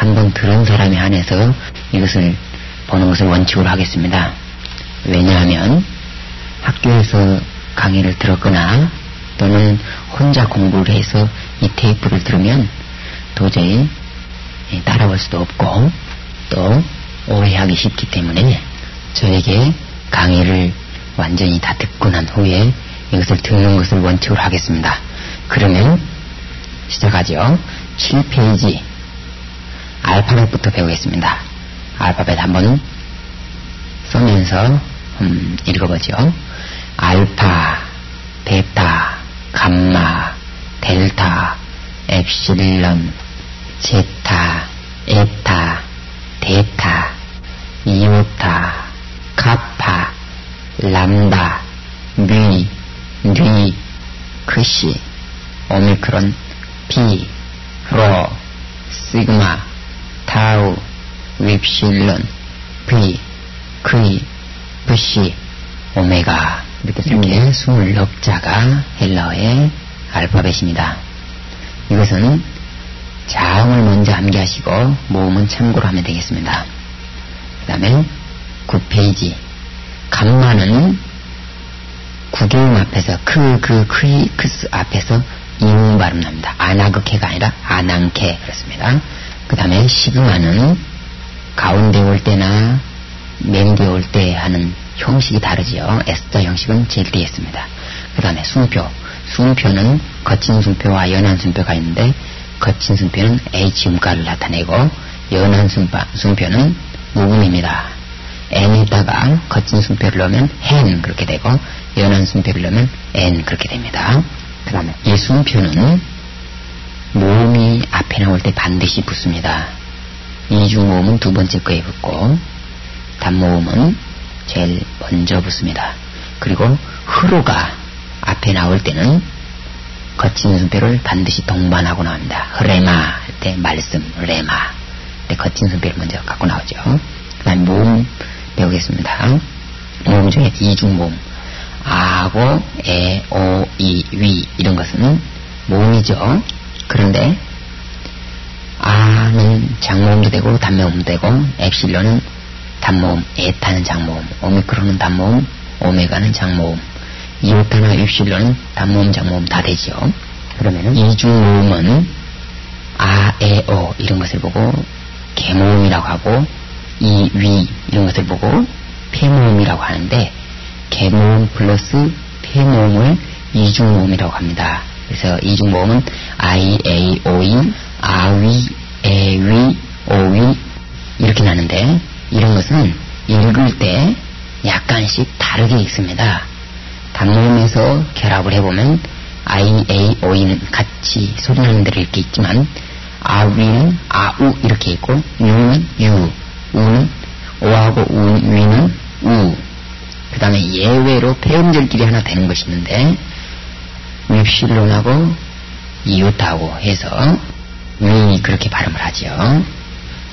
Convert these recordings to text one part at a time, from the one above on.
한번 들은 사람에 한해서 이것을 보는 것을 원칙으로 하겠습니다. 왜냐하면 학교에서 강의를 들었거나 또는 혼자 공부를 해서 이 테이프를 들으면 도저히 따라올 수도 없고 또 오해하기 쉽기 때문에 저에게 강의를 완전히 다 듣고 난 후에 이것을 듣는 것을 원칙으로 하겠습니다. 그러면 시작하죠. 7페이지 알파벳부터 배우겠습니다. 알파벳 한번 써면서 읽어보죠. 알파, 베타, 감마, 델타, 엡실론, 제타, 에타, 데타, 이오타, 카파, 람다, 뉘, 크시, 오미크론, 피, 로, 시그마, 타우, 엡실론, 피, 크이, 부시, 오메가 이렇게 29자가 헬라어의 알파벳입니다. 이것은 자음을 먼저 암기하시고 모음은 참고로 하면 되겠습니다. 그 다음에 9페이지 감마는 구개음 앞에서 크스 앞에서 이음 발음 납니다. 아나그케가 아니라 아난케 그렇습니다. 그 다음에 시그마는 가운데 올 때나 맨 뒤에 올 때 하는 형식이 다르지요. S자 형식은 제일 뒤에 있습니다. 그 다음에 숨표는 거친 숨표와 연한 숨표가 있는데 거친 숨표는 H 음가를 나타내고 연한 숨표는 무음입니다. N에다가 거친 숨표를 넣으면 hen 그렇게 되고 연한 숨표를 넣으면 N 그렇게 됩니다. 그 다음에 이 숨표는 모음이 앞에 나올 때 반드시 붙습니다. 이중모음은 두 번째 거에 붙고 단모음은 제일 먼저 붙습니다. 그리고 흐로가 앞에 나올 때는 거친 숨표를 반드시 동반하고 나옵니다. 흐레마 할 때 말씀 레마 할 때 거친 숨표를 먼저 갖고 나오죠. 그 다음에 모음 배우겠습니다. 모음 중에 이중모음 아고 에, 오, 이, 위 이런 것은 모음이죠. 그런데 아는 장모음도 되고 단모음도 되고 엡실론은 단모음, 에타는 장모음, 오미크론은 단모음, 오메가는 장모음, 이오타나 엡실론은 단모음, 장모음 다 되죠. 그러면은 이중모음은 아, 에, 오 이런 것을 보고 개모음이라고 하고 이, 위 이런 것을 보고 폐모음이라고 하는데 개모음 플러스 폐모음을 이중모음이라고 합니다. 그래서 이중모음은 아이, 에이, 오이, 아위, 에위, 오위 이렇게 나는데 이런 것은 읽을 때 약간씩 다르게 읽습니다. 단모음에서 결합을 해보면 I, A, O는 같이 소리나는 대로 이렇게 있지만 아위는 아우 이렇게 있고 유는 유, 우는 오하고 위는 우. 그 다음에 예외로 폐음절끼리 하나 되는 것이 있는데 엡실론하고 이오타하고 해서 위 그렇게 발음을 하죠.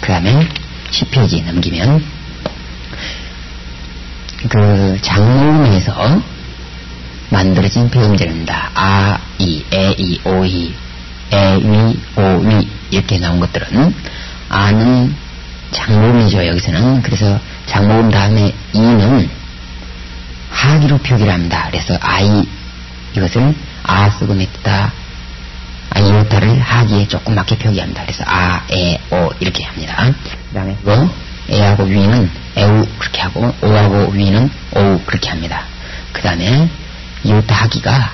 그 다음에 10페이지 넘기면 그 장모음에서 만들어진 폐음절입니다. 아, 이, 에, 이, 오, 이, 에, 위, 오, 위 이렇게 나온 것들은 아는 장모음이죠. 여기서는. 그래서 장모음 다음에 이는 하기로 표기를 합니다. 그래서 아이 이것을 아 쓰고 맺다 이오타를 하기에 조그맣게 표기합니다. 그래서 아, 에, 오 이렇게 합니다. 그 다음에 에하고 위는 에우 그렇게 하고 오하고 위는 오우 그렇게 합니다. 그 다음에 이오타 하기가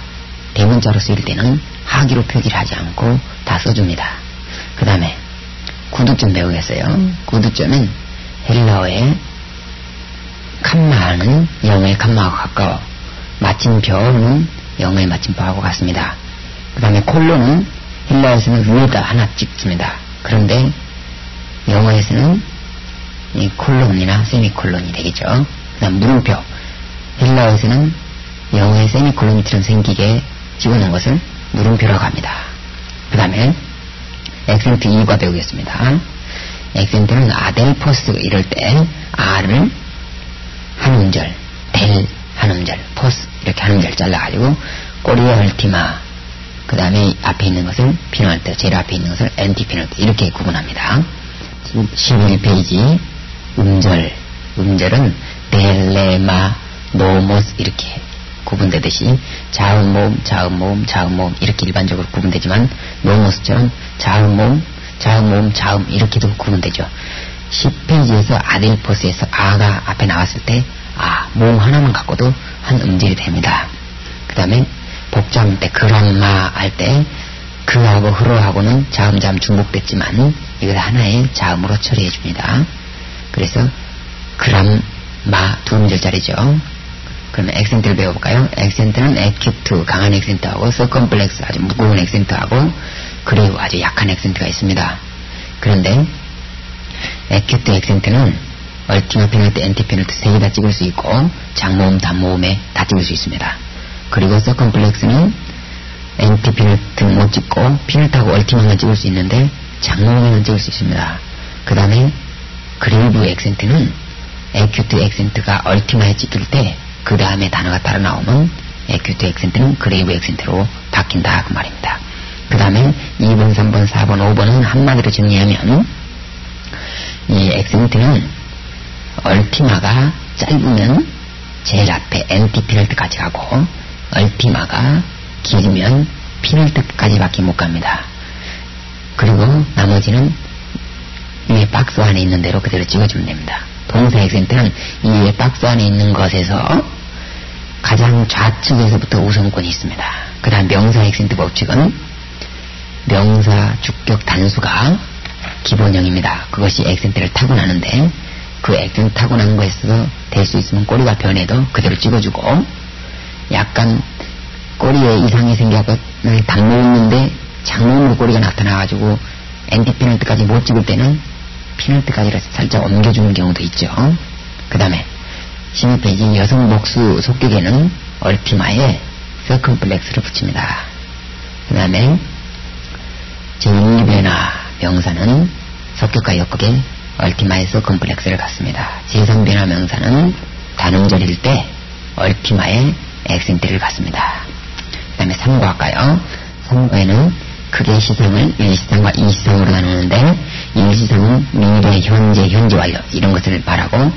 대문자로 쓰일 때는 하기로 표기를 하지 않고 다 써줍니다. 그 다음에 구두점 배우겠어요. 구두점은 헬라어의 칸마는 영어의 칸마하고 가까워 마침표는 영어의 마침표하고 같습니다. 그 다음에 콜론은 헬라어에서는 위에다 하나 찍습니다. 그런데 영어에서는 이 콜론이나 세미콜론이 되겠죠. 그 다음 물음표 헬라어에서는 영어에 세미콜론처럼 생기게 집어넣은 것을 물음표라고 합니다. 그 다음에 액센트 2과 배우겠습니다. 액센트는 아델포스 이럴 때 아를 한 음절, 델 한 음절, 포스 이렇게 한 음절 잘라가지고 꼬리에 얼티마 그 다음에 앞에 있는 것을 피노알트, 제일 앞에 있는 것을 엔티피노알트 이렇게 구분합니다. 11페이지 음절은 델레마 노모스 이렇게 구분되듯이 자음모음 이렇게 일반적으로 구분되지만 노모스처럼 자음모음 이렇게도 구분되죠. 10페이지에서 아딜포스에서 아가 앞에 나왔을 때 모음 하나만 갖고도 한 음절이 됩니다. 그 다음에 복잡할 때 그람마 할 때 그하고 흐로하고는 자음 중복됐지만 이걸 하나의 자음으로 처리해 줍니다. 그래서 그람마 두 음절짜리죠. 그러면 액센트를 배워볼까요? 액센트는 에큐트 강한 액센트하고 서컴플렉스 아주 무거운 액센트하고 그리고 아주 약한 액센트가 있습니다. 그런데 에큐트 액센트는 얼티마 페널트, 엔티 페널트 세 개 다 찍을 수 있고 장모음, 단모음에 다 찍을 수 있습니다. 그리고 서컴플렉스는 엔티 페널트는 못 찍고 페널트하고 얼티마만 찍을 수 있는데 장모음에만 찍을 수 있습니다. 그 다음에 그레이브 액센트는 에큐트 액센트가 얼티마에 찍힐 때 그 다음에 단어가 따라 나오면 에큐트 액센트는 그레이브 액센트로 바뀐다 그 말입니다. 그 다음에 2번, 3번, 4번, 5번은 한마디로 정리하면 이 액센트는 얼티마가 짧으면 제일 앞에 엔티 피널트까지 가고 얼티마가 길면 피널트까지밖에 못 갑니다. 그리고 나머지는 위에 박스 안에 있는 대로 그대로 찍어주면 됩니다. 동사 액센트는 이 위에 박스 안에 있는 것에서 가장 좌측에서부터 우선권이 있습니다. 그 다음 명사 액센트 법칙은 명사 주격 단수가 기본형입니다. 그것이 액센트를 타고나는데 그 액센트 타고나는 거에서 될 수 있으면 꼬리가 변해도 그대로 찍어주고 약간 꼬리에 이상이 생겨서 단모음인데 장모음으로 꼬리가 나타나가지고 엔티 피널트까지 못 찍을 때는 피널트까지 살짝 옮겨주는 경우도 있죠. 그 다음에 12페이지 여성 목수 속격에는 얼티마에 서컴플렉스를 붙입니다. 그 다음에 제2변화 명사는 속격과 역격에 얼티마에 서컴플렉스를 갖습니다. 제3변화 명사는 단음절일 때 얼티마에 액센트를 갖습니다. 그 다음에 3과 할까요? 3과에는 크게 시상을 1시상과 2시상으로 나누는데 1시상은 미래, 현재 완료 이런 것을 말하고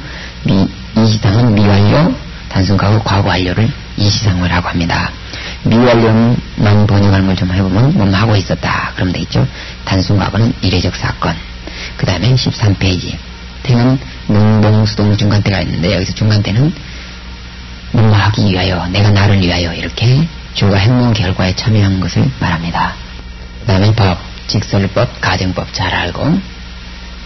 2시상은 미완료, 단순과거, 과거 완료를 2시상을 하고 합니다. 미완료만 번역을 좀 해보면 뭐 하고 있었다 그러면 되겠죠. 단순과거는 이례적 사건. 그 다음에 13페이지 태는 능동, 수동, 중간태가 있는데 여기서 중간태는 뭔가 하기 위하여, 내가 나를 위하여 이렇게 주가 행동 결과에 참여한 것을 말합니다. 그 다음에 법, 직설법, 가정법 잘 알고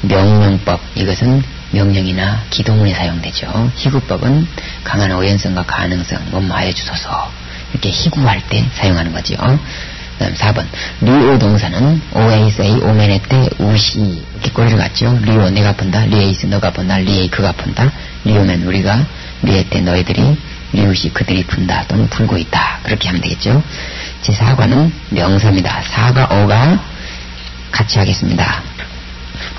명령법, 이것은 명령이나 기동문에 사용되죠. 희구법은 강한 오연성과 가능성, 뭐하여 주소서 이렇게 희구할 때 사용하는 거죠. 그 다음 4번 리오 동사는 오에이세이, 오메네테, 우시 이렇게 꼬리를 갖죠. 리오 내가 본다, 리에이스 너가 본다, 리에이 그가 본다, 리오면 우리가, 리에테 너희들이, 리우시 그들이 푼다 또는 풀고 있다 그렇게 하면 되겠죠. 제4과는 명사입니다. 4과 5가 같이 하겠습니다.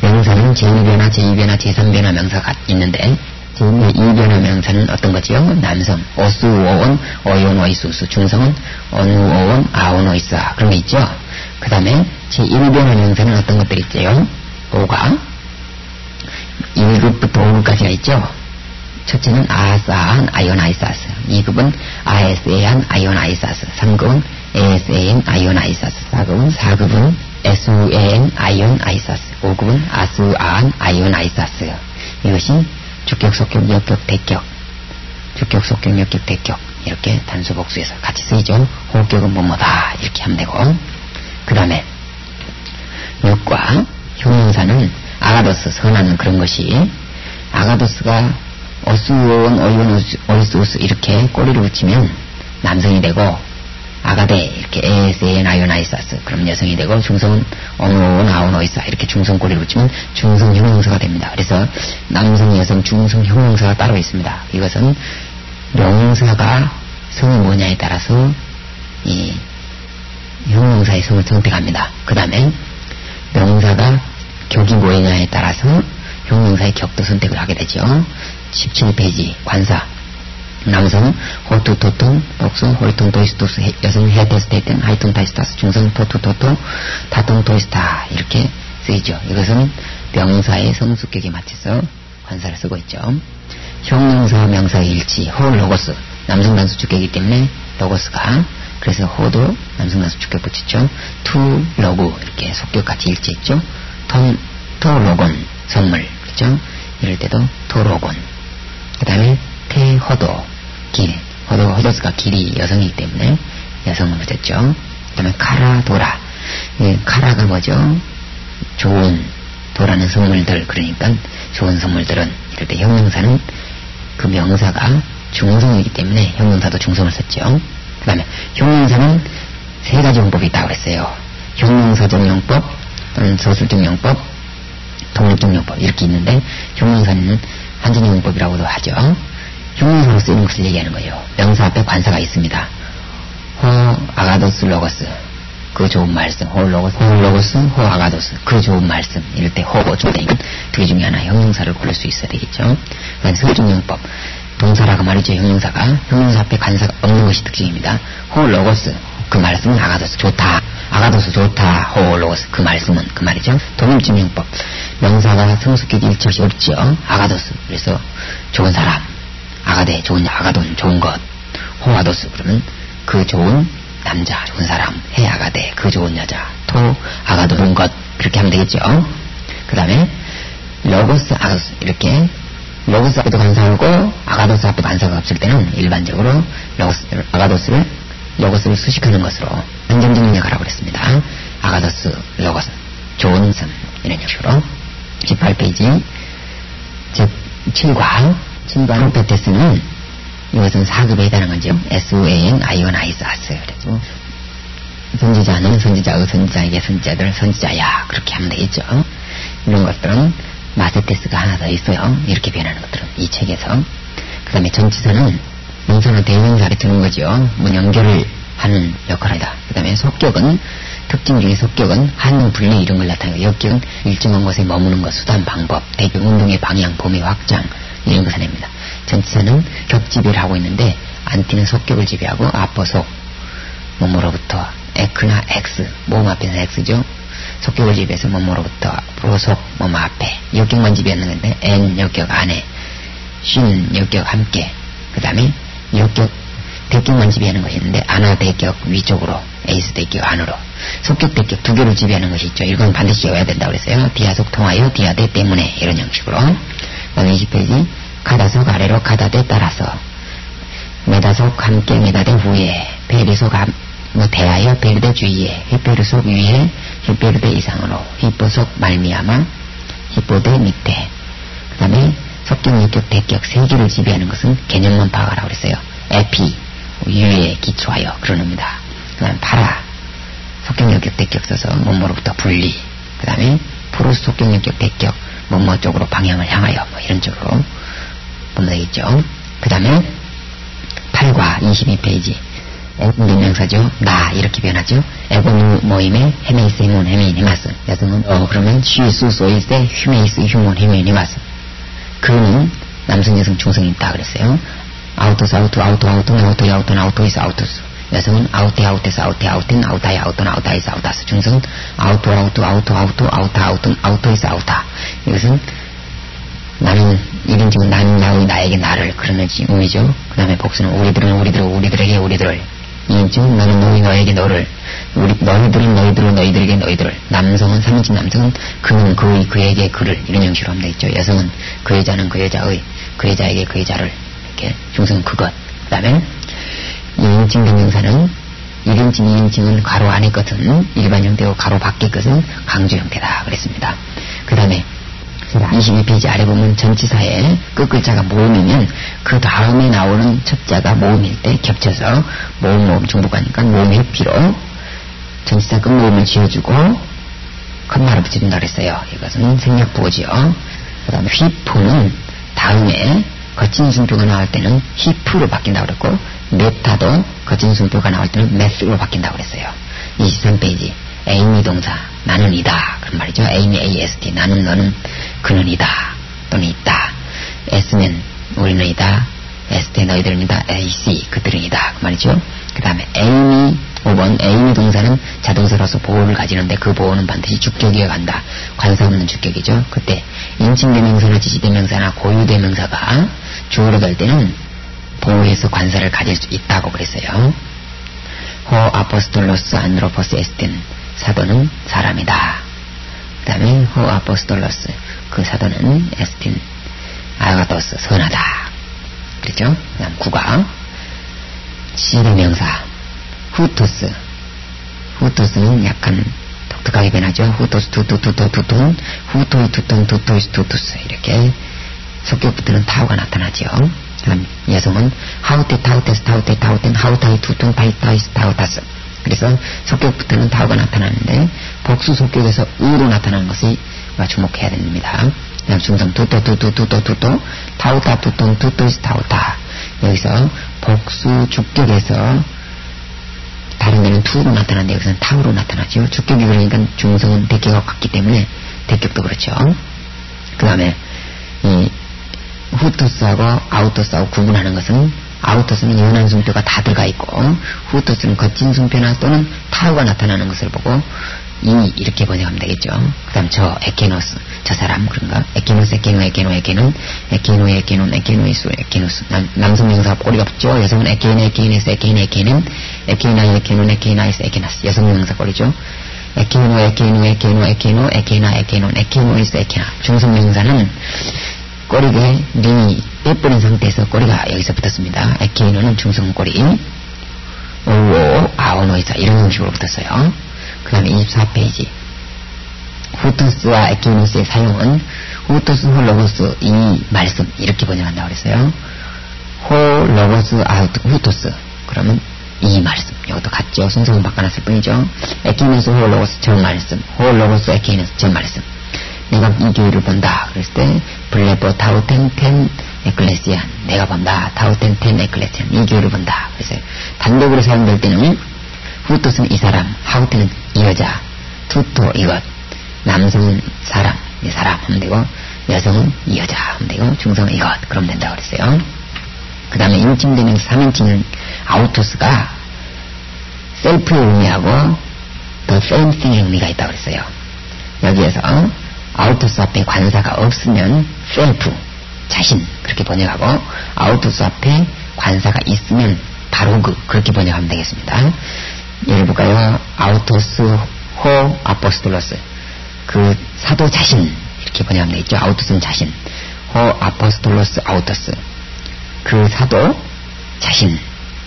명사는 제1변화, 제2변화, 제3변화 명사가 있는데 제2변화 명사는 어떤 거지요? 남성, 오수, 오온, 오용, 오이수수, 중성은 온우, 오온, 아온, 오이수아 그런 게 있죠. 그 다음에 제1변화 명사는 어떤 것들이 있죠? 5가 1급부터 5급까지가 있죠. 첫째는 아스아한, 아이온, 아이사스 2급은 아에스에한, 아이온, 아이사스 3급은 에스에엔, 아이온, 아이사스 4급은 에수에엔, 아이온, 아이사스 5급은 아스아한, 아이온, 아이사스 이것이 주격, 속격, 역격, 대격 주격, 속격, 역격, 대격 이렇게 단수 복수해서 같이 쓰이죠. 호격은 뭐뭐다 이렇게 하면 되고 그 다음에 역과 형용사는 아가도스, 선하는 그런 것이 아가도스가 어수원, 어이원, 오이수우스 이렇게 꼬리를 붙이면 남성이 되고 아가데 이렇게 에스엔, 아이온, 아이사스 그럼 여성이 되고 중성은 어누온, 아온, 오이사 이렇게 중성 꼬리를 붙이면 중성 형용사가 됩니다. 그래서 남성, 여성, 중성 형용사가 따로 있습니다. 이것은 명사가 성이 뭐냐에 따라서 이 형용사의 성을 선택합니다. 그 다음에 명사가 격이 뭐냐에 따라서 형용사의 격도 선택을 하게 되죠. 17페이지 관사 남성 호투 토통 복수 홀통 토이스토스 여성 헤테스 테텐 하이통 타이스타스 중성 토투 토토 타통 토이스타 이렇게 쓰이죠. 이것은 명사의 성수격에 맞춰서 관사를 쓰고 있죠. 형용사 명사의 일치, 호 로고스, 남성단수 주격이기 때문에 로고스가, 그래서 호도 남성단수 주격 붙였죠. 투 로구 이렇게 속격 같이 일치했죠. 토 로곤 선물, 그렇죠. 이럴 때도 토 로곤. 그 다음에 태호도 길, 호도스가 길이 여성이기 때문에 여성을 붙였죠. 그 다음에 카라도라, 카라가 뭐죠? 좋은, 도라는 선물들, 그러니까 좋은 선물들은, 이럴 때 형용사는 그 명사가 중성이기 때문에 형용사도 중성을 썼죠. 그 다음에 형용사는 세 가지 용법이 있다고 그랬어요. 형용사적 용법, 또는 서술적 용법, 독립적 용법 이렇게 있는데, 형용사는 한전의 용법이라고도 하죠. 형용사로 쓰이는 것을 얘기하는 거예요. 명사 앞에 관사가 있습니다. 호 아가도스 로고스, 그 좋은 말씀. 호 로고스, 호 아가도스, 그 좋은 말씀. 이럴 때 호고 좋다니까 두 개 중에 하나 형용사를 고를 수 있어야 되겠죠. 그다음에 서술적 용법, 동사라고 말이죠. 형용사가 형용사 앞에 관사가 없는 것이 특징입니다. 호 로고스, 그 말씀은 아가도스 좋다, 아가도스 좋다, 호 로고스, 그 말씀은, 그 말이죠. 독립적 용법, 명사가 성숙격이 일치할 없죠. 아가도스, 그래서 좋은 사람, 아가데 좋은, 아가돈 좋은 것, 호 아도스 그러면 그 좋은 남자, 좋은 사람, 해 아가데 그 좋은 여자, 토 아가도 좋은 것, 그렇게 하면 되겠죠. 그 다음에 로고스 아도스, 이렇게 로고스 앞에도 관사하고 아가도스 앞에 관사가 없을 때는 일반적으로 아가도스를 로고스를 수식하는 것으로 한정적 능력하라고 그랬습니다. 아가도스 로고스, 좋은 선, 이런 식으로. 18페이지 즉 7과 프로페테스는 이것은 4급에 해당하는 거죠. SUAN, I1, IS, AS. 그래서 선지자는 선지자의, 선지자에게, 선지자들, 선지자야, 그렇게 하면 되겠죠. 이런 것들은 마세테스가 하나 더 있어요. 이렇게 변하는 것들은 이 책에서. 그 다음에 전치사는 명사나 대명사를 두는 거죠. 문 연결을 하는 역할이다. 그 다음에 속격은, 특징 중에 속격은 한능 분리 이런 걸 나타내고, 역격은 일정한 곳에 머무는 것, 수단, 방법, 대경 운동의 방향, 범위 확장 이런 것을 냅니다. 전치사는 격지배를 하고 있는데 안티는 속격을 지배하고 앞어속 뭐뭐로부터 에크나 엑스, 모음 앞에서 엑스죠. 속격을 지배해서 뭐뭐로부터 앞으로 뭐뭐 앞에, 역격만 지배하는 건데 엔 역격 안에, 쉬는 역격 함께, 그 다음에 역격 대격만 지배하는 것이 있는데 아나 대격 위쪽으로, 에이스 대격 안으로, 속격 대격 두 개를 지배하는 것이 있죠. 이건 반드시 외워야 된다고 그랬어요. 디아속 통하여, 디아대 때문에, 이런 형식으로. 그다음에 20페이지 가다속 아래로, 가다대 따라서, 메다속 함께, 메다대 후에, 베리속 대하여, 베르대 주위에, 히페르속 위에, 히페르대 이상으로, 히포속 말미암아, 히포대 밑에. 그 다음에 속격, 역격, 대격 세 개를 지배하는 것은 개념만 파악하라고 그랬어요. 에피, 위에 기초하여, 그런 의미다. 그 다음에 파라, 속격, 역격, 대격 써서 뭐뭐로부터 분리. 그 다음에 프로스 속격, 역격, 대격 뭐뭐 쪽으로 방향을 향하여, 뭐 이런 쪽으로 보면 되겠죠. 그 다음에 8과 22페이지 명사죠. 나 이렇게 변하죠. 에고누 모임에 헤메이스 히몬 헤메인 히마스, 여성은 그러면 쉬수 소이세 휴메이스 휴몬 헤메인 히마스, 그는 남성 여성 중성이 있다 그랬어요. 아우토스 아우토이스 아우토스, 여성은 아우테 아우테스 아우테 아우틴 아우타이 아우톤 아우타이스 아우타스, 중성은 아우토이스 아우타. 이것은 나는 이른지금 나는 나의 나에게 나를, 그런 의미죠. 그 다음에 복수는 우리들은 우리들에게 우리들을, 이인증 너는 너에게 너를, 너희들은 너희들에게 너희들을, 남성은 3인칭 남성은 그는 그에게 그를, 이런 형식으로 하면 되겠죠. 여성은 그 여자는 그 여자의, 그 여자에게 그 여자를, 이렇게 중성은 그것. 그 다음에 2인칭 동명사는 1인칭 2인칭은 가로 안의 것은 일반 형태고 가로 밖의 것은 강조 형태다 그랬습니다. 그 다음에 22페이지 아래 보면 전치사에 끝글자가 모음이면 그 다음에 나오는 첫 자가 모음일 때 겹쳐서 모음 중복하니까 모음 회피로 전치사 끝모음을 지어주고 컴마를 붙여준다 그랬어요. 이것은 생략부호지요. 그 다음에 휘프는 다음에 거친 순표가 나올 때는 히프로 바뀐다고 그랬고, 메타도 거친 순표가 나올 때는 메스로 바뀐다고 그랬어요. 23페이지 에이미 동사, 나는 이다, 그런 말이죠. 에이미 AST, 나는 너는 그는 이다 또는 있다. S면 우리는 이다, ST 너희들은 이다, AC 그들은 이다, 그 말이죠. 그 다음에 에이미 5번 에이미 동사는 자동사로서 보호를 가지는데 그 보호는 반드시 주격이어야 한다. 관사 없는 주격이죠. 그때 인칭대명사나 지시대명사나 고유대명사가 주어로 될 때는 보호해서 관사를 가질 수 있다고 그랬어요. 호 아포스톨로스 안드로포스 에스틴 사도는 사람이다. 그 다음에 호 아포스톨로스 그 사도는 에스틴 아가토스 선하다. 그랬죠? 그 다음 국가 지시대명사 후토스 후토스는 약간 독특하게 변하죠. 후토스 투토투토투톤 후토이 투톤 투토이스 투토스 이렇게 성격부터는 타오가 나타나죠. 그다음 여성은 하우테 타우테스 타우테 타우텐 하우타이 투톤 타이타이스 타우타스. 그래서 성격부터는 타오가 나타나는데 복수 성격에서 으로 나타나는 것이 주목해야 됩니다. 그다음 중성 투토 투토 투토 투토 타우타 투톤 투토이스 타우타. 여기서 복수 주격에서 다른 데는 투로 나타나는데 여기서는 타우로 나타나죠. 주격이 그러니까 중성은 대격하고 같기 때문에 대격도 그렇죠. 그 다음에 이 후토스하고 아우토스하고 구분하는 것은 아우토스는 연한 숨표가 다 들어가 있고 후토스는 거친 숨표나 또는 타우가 나타나는 것을 보고 이렇게 번역하면 되겠죠. 그 다음 저 에케노스 저 사람 그런가 에케노스 에케노 에케노 에케는 에케노 에케논 에케노이수 에케노스 남성 명사가 꼬리가 붙죠. 여성은 에케네 에케네스 에케네 에케는 에케나이 에케논 에케나이스 에케나스 여성 명사 꼬리죠. 에케노 에케노 에케노 에케노 에케나 에케논 에케노이스 에케나 중성 명사는 꼬리에 링이 빼버린 상태에서 꼬리가 여기서 붙었습니다. 에케노는 중성 꼬리 오오 아오노이사 이런 형식으로 붙었어요. 그 다음에 24페이지 후토스와 에케노스의 사용은 후토스 홀로고스 이 말씀 이렇게 번역한다고 그랬어요. 홀로고스 후토스 그러면 이 말씀 이것도 같죠. 순서는 바꿔놨을 뿐이죠. 에케노스 홀로고스 저 말씀 홀로고스 에케노스 저 말씀 내가 이 교회를 본다 그랬을 때 블레보 타우텐텐 에클레시안 내가 본다 타우텐텐 에클레시안 이 교회를 본다. 그래서 단독으로 사용될 때는 후토스는 이 사람 하우테는 이 여자 투토 이것 남성은 사람 이 사람 하면 되고 여성은 이 여자 하면 되고 중성은 이것 그러면 된다고 그랬어요. 그 다음에 인칭되면서 3인칭은 아우토스가 셀프의 의미하고 더 same thing의 의미가 있다고 그랬어요. 여기에서 아우토스 앞에 관사가 없으면 셀프 자신 그렇게 번역하고 아우토스 앞에 관사가 있으면 바로 그렇게 번역하면 되겠습니다. 예를 볼까요? 아우토스 호 아포스톨로스 그 사도 자신 이렇게 번역하면 되겠죠. 아우토스는 자신 호 아포스톨로스 아우토스 그 사도 자신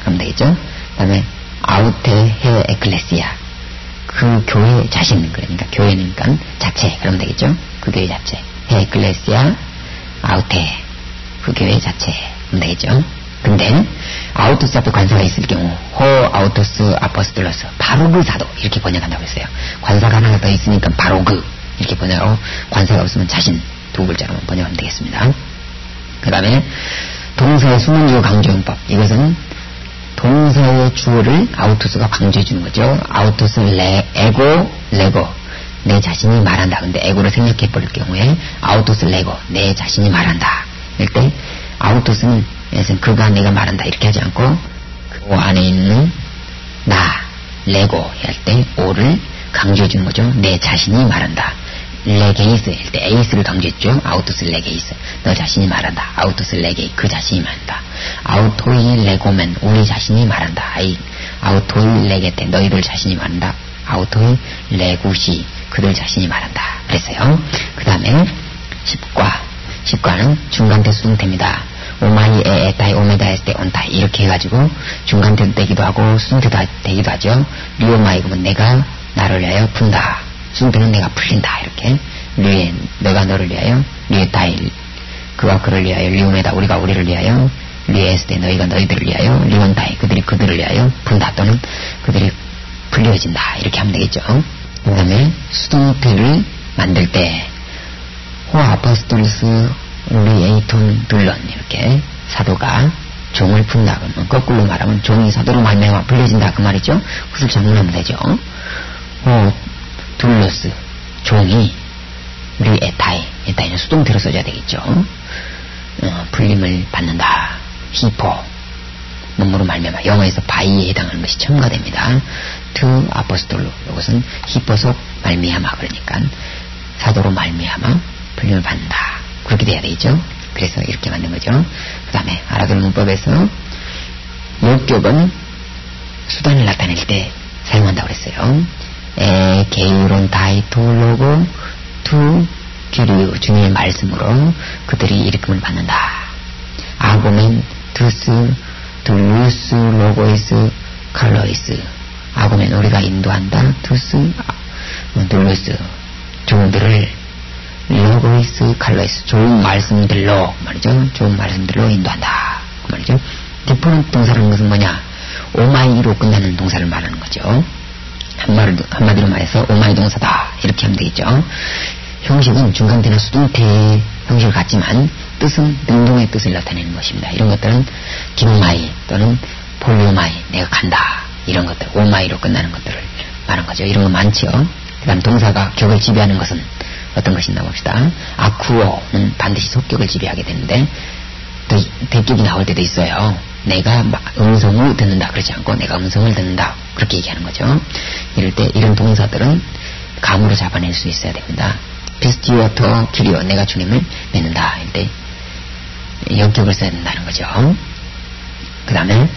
하면 되겠죠. 그 다음에 아우테 헤 에클레시아 그 교회 자신 그러니까 교회니까 자체 그러면 되겠죠. 그 교회 자체 헤 에클레시아 아우테 그 교회 자체 하면 되겠죠. 근데 아우토스 앞에 관사가 있을 경우 호 아우토스 아포스톨로스 바로 그 사도 이렇게 번역한다고 했어요. 관사가 하나 더 있으니까 바로 그 이렇게 번역하고 관사가 없으면 자신 두 글자로만 번역하면 되겠습니다. 그 다음에 동사의 수문주어 강조용법 이것은 동사의 주어를 아우토스가 강조해 주는 거죠. 아우토스 에고 레고 내 자신이 말한다. 근데 에고를 생략해 버릴 경우에 아우토스 레고 내 자신이 말한다. 이럴 때 아우토스는 그가 내가 말한다 이렇게 하지 않고 그 안에 있는 나 레고 할 때 오를 강조해 주는 거죠. 내 자신이 말한다. 레게이스 할 때 에이스를 강조했죠. 아우토스 레게이스 너 자신이 말한다. 아우토스 레게이 그 자신이 말한다. 아우토이 레고멘 우리 자신이 말한다. 아우토이 레게테 너희들 자신이 말한다. 아우토이 레구시 그들 자신이 말한다. 그랬어요. 그 다음에 10과는 중간태 수동태입니다. 오마이 에에타이 오메다 했을 때 온타이 이렇게 해가지고 중간태도 되기도 하고 수동태도 되기도 하죠. 리오마이 그러면 내가 나를 위하여 푼다. 수동태는 내가 풀린다. 이렇게 리에 내가 너를 위하여 리에타이 그가 그를 위하여 리오메다 우리가 우리를 위하여 리에 했을 때 너희가 너희들을 위하여 리온타이 그들이 그들을 위하여 푼다 또는 그들이 풀려진다. 이렇게 하면 되겠죠. 그 다음에 수동태를 만들 때 호 아포스톨스 우리 에이톤 둘런 이렇게 사도가 종을 푼다 그러면 거꾸로 말하면 종이 사도로 말미암아 풀려진다 그 말이죠. 그것을 정문하면 되죠. 둘러스 종이 우리 에타이는 수동태로 써줘야 되겠죠. 풀림을 받는다. 히포 몸으로 말미암아. 영어에서 바이에 해당하는 것이 첨가됩니다. to 아포스톨로. 이것은 히포속 말미암아. 그러니까 사도로 말미암아 불림을 받는다. 그렇게 돼야 되죠. 그래서 이렇게 만든 거죠. 그 다음에 아라돌 문법에서 목격은 수단을 나타낼 때 사용한다고 그랬어요. 게이론 다이톨로고 투 규류 주님의 말씀으로 그들이 일으킴을 받는다. 아고멘 투스 둘루스 로고이스 칼로이스. 아고멘 우리가 인도한다. 투스 둘루스 종들을 로고이스 칼로이스 좋은 말씀들로 말이죠. 좋은 말씀들로 인도한다. 그 말이죠. 디포넌트 동사라는 것은 뭐냐? 오마이로 끝나는 동사를 말하는 거죠. 한마디로 말해서 오마이 동사다. 이렇게 하면 되겠죠. 형식은 중간태나 수동태의 형식을 갖지만 뜻은 능동의 뜻을 나타내는 것입니다. 이런 것들은 김마이 또는 폴리오마이 내가 간다. 이런 것들 오마이로 끝나는 것들을 말하는 거죠. 이런 거 많죠. 그 다음 동사가 격을 지배하는 것은 어떤 것이 있나 봅시다. 아쿠어는 반드시 속격을 지배하게 되는데 또 대격이 나올 때도 있어요. 내가 음성을 듣는다 그러지 않고 내가 음성을 듣는다 그렇게 얘기하는 거죠. 이럴 때 이런 동사들은 감으로 잡아낼 수 있어야 됩니다. 피스티오토 큐리오 내가 주님을 믿는다. 이럴 때 역격을 써야 된다는 거죠. 그 다음에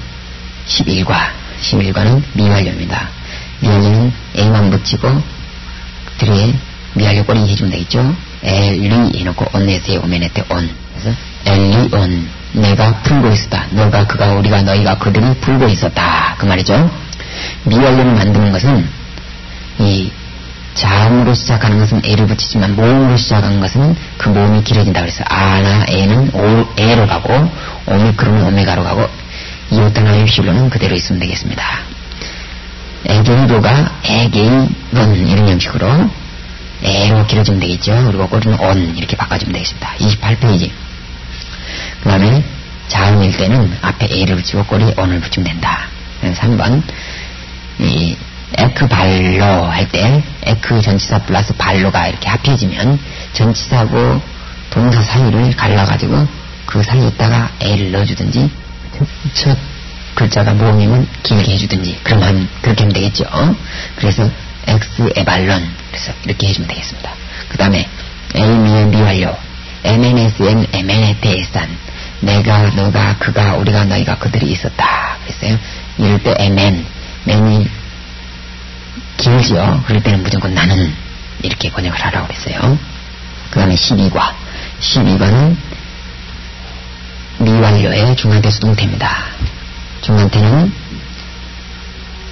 11과는 미완료입니다. 미완료는 A만 붙이고 뒤에 미완료 꼬리 해주면 되겠죠. 엘리 해놓고 온네세 오메네테 온. 그래서 엘리 온 내가 풀고 있었다. 너가 그가 우리가 너희가 그들이 풀고 있었다. 그 말이죠. 미완료를 만드는 것은 이 자음으로 시작하는 것은 에를 붙이지만 모음으로 시작하는 것은 그 모음이 길어진다 그래서 아나 에는 에로 가고 오미크론은 오메가로 가고 이오타나 입실로는 그대로 있으면 되겠습니다. 에게이로가 에게이론 이런 형식으로 에로 길어지면 되겠죠. 그리고 꼬리는 온 이렇게 바꿔주면 되겠습니다. 28페이지. 그 다음에 자음일 때는 앞에 에를 붙이고 꼬리에 온을 붙이면 된다. 3번 이 에크 발로 할 때 에크 전치사 플러스 발로가 이렇게 합해지면 전치사하고 동사 사이를 갈라가지고 그 사이에다가 에를 넣어주든지 첫 글자가 모음이면 길게 해주든지 그렇게 하면 되겠죠. 그래서 엑스 에발론 그래서 이렇게 해주면 되겠습니다. 그 다음에 에이미의 미완료 MNSN MNETSN 내가 너가 그가 우리가 너희가 그들이 있었다 그랬어요. 이럴 때 맨이 길죠. 그럴 때는 무조건 나는 이렇게 번역을 하라고 그랬어요. 그 다음에 12과는 미완료의 중간태 수동태입니다. 중간태는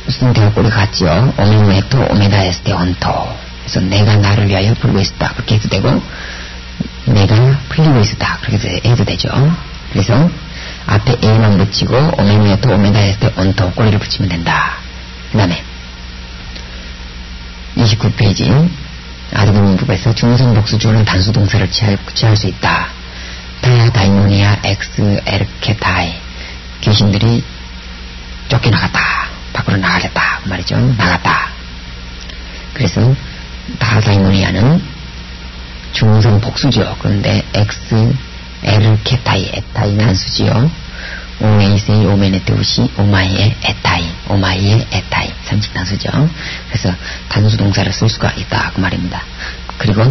수동태가 꼬리가 같죠. 오메노에토 오메다 에스테 온토. 그래서 내가 나를 위하여 풀고 있었다 그렇게 해도 되고 내가 풀리고 있었다 그렇게 해도 되죠. 그래서 앞에 A만 붙이고 오메노에토 오메다 에스테 온토 꼬리를 붙이면 된다. 그 다음에 29페이지 아드그 문법에서 중성 복수주어는 단수 동사를 취할 수 있다. 타야 다이모니아 엑스 에르케타이 귀신들이 쫓겨나갔다. 밖으로 나가겠다. 그 말이죠. 나갔다. 그래서 타 다이모니아는 중성 복수죠. 그런데 엑스 에르케타이 에타이 단수지요. 오메이세이 오메네테우시 오마이의 에타이 30단수죠. 그래서 단수 동사를 쓸 수가 있다 그 말입니다. 그리고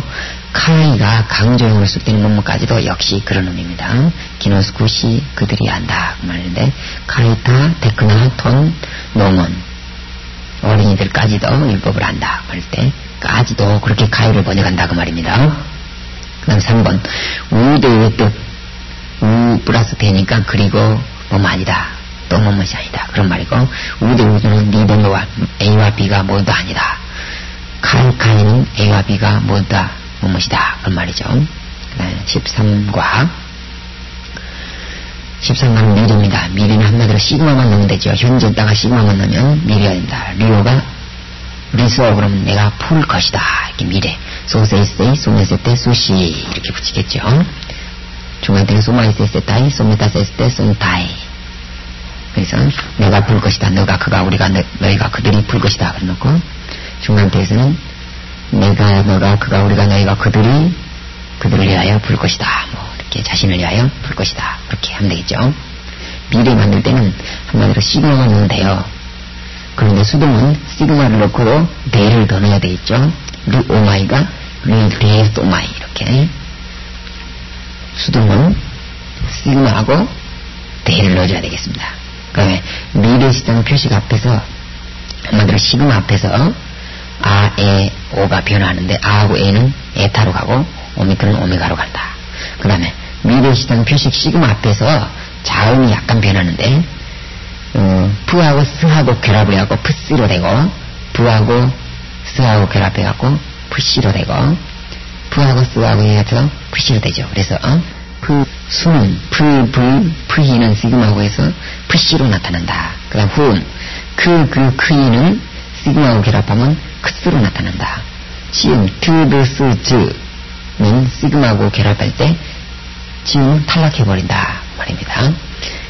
카이가 강조형으로 쓸 때는 문문까지도 역시 그런 의미입니다. 기노스쿠시 그들이 안다 그 말인데 카이타 테크나 톤 농원 어린이들까지도 율법을 안다 그 말 때까지도 그렇게 카이를 번역한다 그 말입니다. 그 다음 3번 우대의 뜻 우 플러스 되니까 그리고 뭐뭐 아니다 또 뭐뭐이 아니다 그런 말이고 우대우는 리더와 A와 B가 모두 아니다. 카이는 A와 B가 모두 다 뭐뭐이다 그런 말이죠. 13과 13과는 미래입니다. 미래는 한마디로 시그마만 넣으면 되죠. 현재에다가 시그마만 넣으면 미래가 된다. 리오가 리소 그러면 내가 풀 것이다 이렇게 미래 소세이세이 소메세테 수시 이렇게 붙이겠죠. 중간때는 소마이세세타이 소메타세세테 손타이 그래서 내가 풀 것이다 너가 그가 우리가 너희가 그들이 풀 것이다 그래놓고 중간때에서는 내가 너가 그가 우리가 너희가 그들을 위하여 풀 것이다 뭐 이렇게 자신을 위하여 풀 것이다 그렇게 하면 되겠죠. 미래 만들 때는 한마디로 시그마만 넣으면 돼요. 그런데 수동은 시그마를 넣고도 대를 더 넣어야 되겠죠. 리 오마이가 리 소마이 이렇게. 수동은 시그마하고 대를 넣어줘야 되겠습니다. 그 다음에 미래 시장 표식 앞에서 한마디로 시그마 앞에서 아, 에, 오가 변화하는데 아하고 에는 에타로 가고 오미크는 오메가로 간다. 그 다음에 미래 시장 표식 시그마 앞에서 자음이 약간 변하는데 푸하고 스하고 결합을 해갖고 푸스로 되고 부하고 스하고 결합해갖고 푸시로 되고 부하고 스하고 해서 푸시로 되죠. 그래서 수는 푸히는 시그마하고 해서 푸시로 나타난다. 그 다음 후음 크이는 시그마하고 결합하면 크스로 나타난다. 지음 튜드스즈는 시그마하고 결합할 때 지음은 탈락해버린다 말입니다.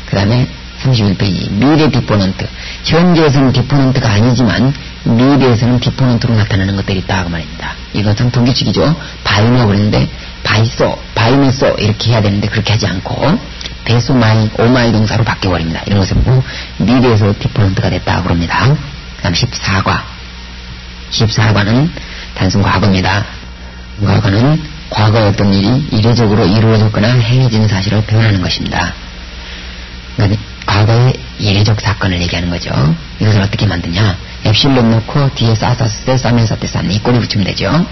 그 다음에 31페이지 미래 디포넌트. 현재에서는 디포넌트가 아니지만 미래에서는 디포넌트로 나타나는 것들이 있다 그 말입니다. 이건 참 동규칙이죠. 바이노 그랬는데 바이노소 이렇게 해야 되는데 그렇게 하지 않고 베소마이 오마이 동사로 바뀌어버립니다. 이런 것을 보고 미래에서 디포넌트가 됐다 그럽니다. 그 다음 14과는 단순 과거입니다. 과거는 과거의 어떤 일이 이례적으로 이루어졌거나 행해진 사실을 표현하는 것입니다. 그러니까 과거의 이례적 사건을 얘기하는 거죠. 이것을 어떻게 만드냐. 엡실론 놓고 뒤에 싸쌌을 때 싸면서 때 쌌니 꼬리 붙이면 되죠.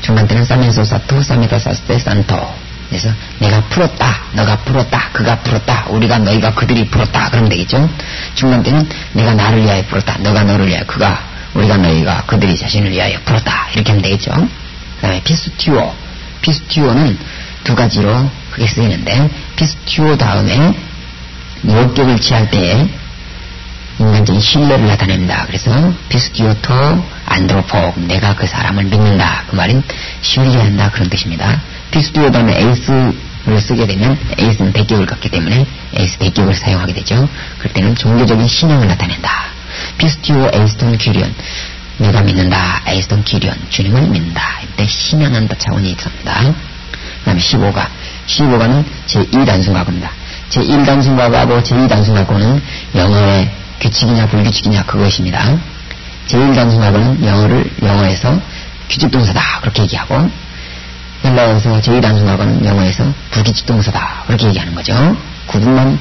중간 때는 싸면서 싸토 싸면서 쌌을 때 싼토. 그래서 내가 풀었다, 너가 풀었다, 그가 풀었다, 우리가 너희가 그들이 풀었다 그러면 되겠죠. 중간 때는 내가 나를 위하여 풀었다, 너가 너를 위하여, 그가 우리가 너희가 그들이 자신을 위하여 풀었다 이렇게 하면 되겠죠. 그 다음에 피스튜어는 두 가지로 크게 쓰이는데 피스튜어 다음에 목격을 취할 때에 인간적인 신뢰를 나타냅니다. 그래서 피스튜어토 안드로포 내가 그 사람을 믿는다 그 말은 신뢰한다 그런 뜻입니다. 피스튜어 다음에 에이스를 쓰게 되면 에이스는 대격을 갖기 때문에 에이스 대격을 사용하게 되죠. 그럴 때는 종교적인 신앙을 나타낸다. 피스튜어 에이스톤 큐리언 내가 믿는다. 에이스톤 큐리언 주님을 믿는다. 이때 신앙한다 차원이 있습니다. 그 다음에 15가는 제2단순과거입니다. 제1단순과거하고 제2단순과거는 영어의 규칙이냐 불규칙이냐 그것입니다. 제1단순과거는 영어에서 규칙동사다 그렇게 얘기하고 헬라어에서 제2단순과거는 영어에서 불규칙동사다 그렇게 얘기하는 거죠. 구분만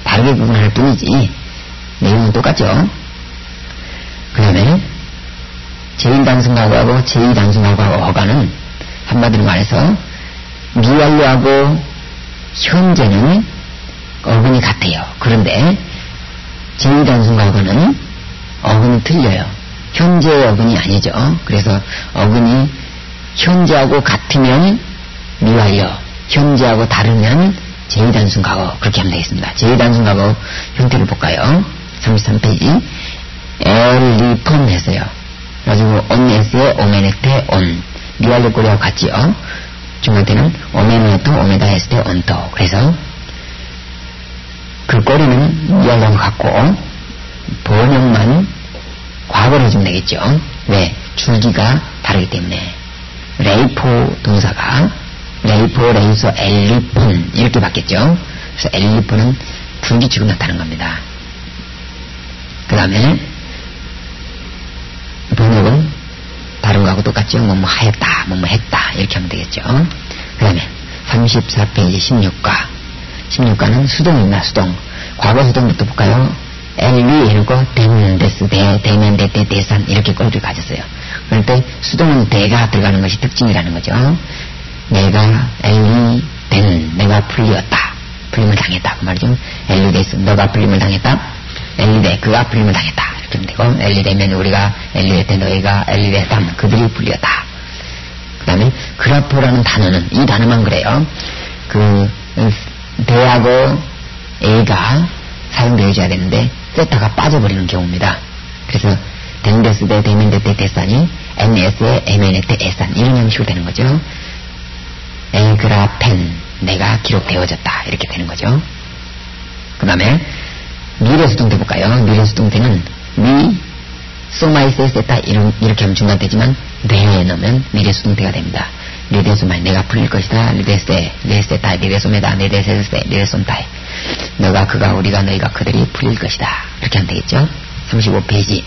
다르게 구분할 뿐이지 내용은 똑같죠. 그 다음에 제1단순과거하고 제2단순과거는 한마디로 말해서 미완료하고 현재는 어근이 같아요. 그런데 제2단순과거는 어근이 틀려요. 현재의 어근이 아니죠. 그래서 어근이 현재하고 같으면 미완료, 현재하고 다르면 제2단순과거 그렇게 하면 되겠습니다. 제2단순과거 형태를 볼까요? 33페이지 엘리폰 했어요. 그래가지고 온에스의 오메네테 온 미완료 꼬리하고 같지요. 중간 때는 오메네토 오메다 했을 때 온토. 그래서 그 꼬리는 미완료하고 같고 번역만 과거를 해주면 되겠죠. 왜? 줄기가 다르기 때문에 레이포 동사가 레이포, 레이소, 엘리폰 이렇게 바뀌었죠. 그래서 엘리폰은 불규칙으로 나타나는 겁니다. 그 다음에 번역은 다른 거하고 똑같죠. 뭐뭐 하였다, 뭐뭐 했다 이렇게 하면 되겠죠. 그 다음에 34페이지 16과는 수동입니다. 수동. 과거 수동부터 볼까요? 엘리 해놓고 데면데스 데면데테 대산 이렇게 꼬리를 가졌어요. 그럴 때 수동은 대가 들어가는 것이 특징이라는 거죠. 내가 엘리 된 내가 풀리었다. 풀림을 당했다. 그 말이죠. 엘리 데스 너가 풀림을 당했다. 엘리 데 그가 풀림을 당했다. 이렇게 하면 되고 엘리 데면 우리가 엘리 데 너희가 엘리 데 하면 그들이 풀렸다. 그 다음에 그라포라는 단어는 이 단어만 그래요. 그 대하고 A가 사용되어져야 되는데 세타가 빠져버리는 경우입니다. 그래서 덴데스 대 데멘데 때 데산이 NS에 에메네 때 에산 이런 형식으로 되는 거죠. 에그라펜 내가 기록되어졌다 이렇게 되는 거죠. 그 다음에 미래수동태 볼까요? 미래수동태는 미 소마이세세타 이렇게 하면 중간되지만 내에 넣으면 미래수동태가 됩니다. 리데소마이 내가 풀릴 것이다. 리데세 리데세타 리데소메다 리데세세 리데손타이 너가 그가 우리가 너희가 그들이 풀릴 것이다. 이렇게 하면 되겠죠. 35페이지.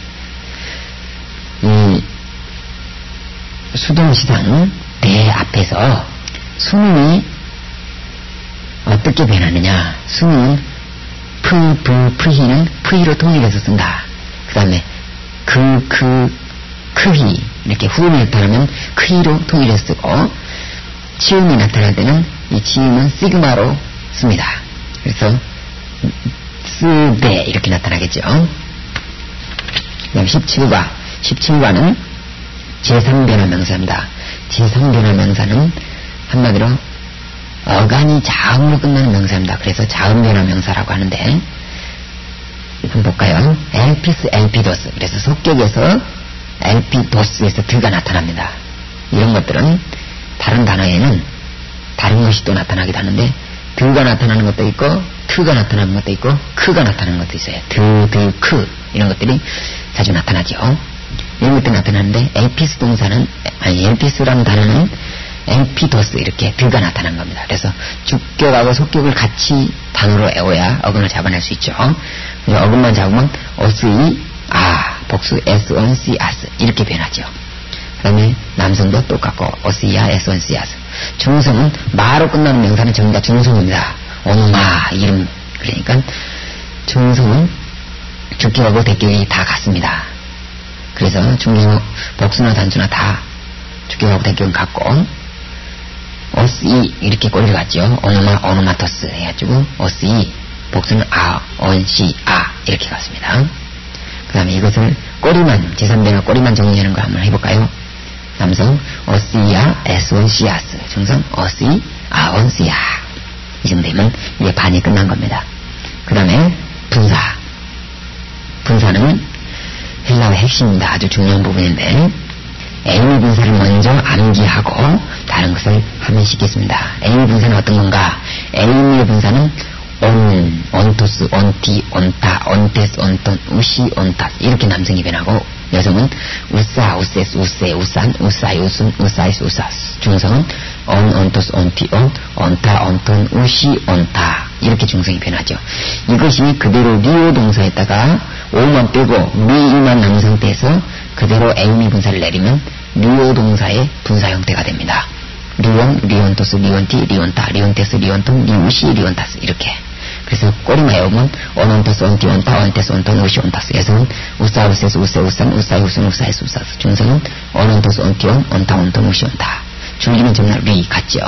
수동시상 대 앞에서 수능이 어떻게 변하느냐. 수능은 프히는 프히로 통일해서 쓴다. 그 다음에 크히 이렇게 후음이 나타나면 크히로 통일해서 쓰고, 치음이 나타날 때는 이 치음은 시그마로 씁니다. 그래서 쓰되 이렇게 나타나겠죠. 그 다음 17과는 제3변화 명사입니다. 제3변화 명사는 한마디로 어간이 자음으로 끝나는 명사입니다. 그래서 자음변화 명사라고 하는데, 한번 볼까요? 엘피스, 엘피도스. 그래서 속격에서 엘피도스에서 드가 나타납니다. 이런 것들은 다른 단어에는 다른 것이 또 나타나기도 하는데, 드가 나타나는 것도 있고 트가 나타나는 것도 있고 크가 나타나는 것도 있어요. 크 이런 것들이 자주 나타나죠. 이런 것들이 나타나는데, 엘피스 동사는 엘피스라는 단어는 엘피도스 이렇게 드가 나타난 겁니다. 그래서 주격하고 속격을 같이 단어로 외워야 어근을 잡아낼 수 있죠. 어근만 잡으면 어스이 복수 S1 C 아스 이렇게 변하죠. 그 다음에 남성도 똑같고 어스이야 S1 C 아스. 중성은 마로 끝나는 명사는 전부 다 중성입니다. 오노마 이름. 그러니까 중성은 주격하고 대격이 다 같습니다. 그래서 중성 복수나 단수나 다 주격하고 대격은 같고, 어스이 이렇게 꼬리를 갔죠. 오노마토스 해가지고 어스이 복수는 언시 이렇게 갔습니다. 그 다음에 이것을 꼬리만, 제3변화 꼬리만 정리하는 거 한번 해볼까요? 남성 어스이야 에스원시아스, 중성 어스이 아원시야. 이 정도 되면 이게 반이 끝난 겁니다. 그 다음에 분사는 헬라어의 핵심입니다. 아주 중요한 부분인데, 에이미 분사를 먼저 암기하고 다른 것을 하면 쉽겠습니다. 에이미 분사는 어떤 건가? 에이미의 분사는 온토스, 온티, 온타, 온테스, 온톤, 우시, 온타 이렇게 남성이 변하고, 여성은 우사, 우세스, 우세, 우산, 우사이, 우순, 우사이스, 우사스. 중성은 온토스, 온티, 온타, 온톤, 우시, 온타 이렇게 중성이 변하죠. 이것이 그대로 리오 동사에다가 오만 빼고 리만 남성 때에서 그대로 에이미 분사를 내리면 리오 동사의 분사 형태가 됩니다. 리온, 리온토스, 리온티, 리온타, 리온테스, 리온톤, 리우시, 리온타스 이렇게. 그래서 꼬리만 외우면 온온토스, 온티, 온타, 온테스, 온톤, 우시, 온타스. 여성은 우사, 우세스, 우세, 우산, 우사이, 우순, 우사이스, 우사스. 중성은 온온토스, 온티, 온타, 온톤, 우시, 온타. 줄기는 정말 리 같죠.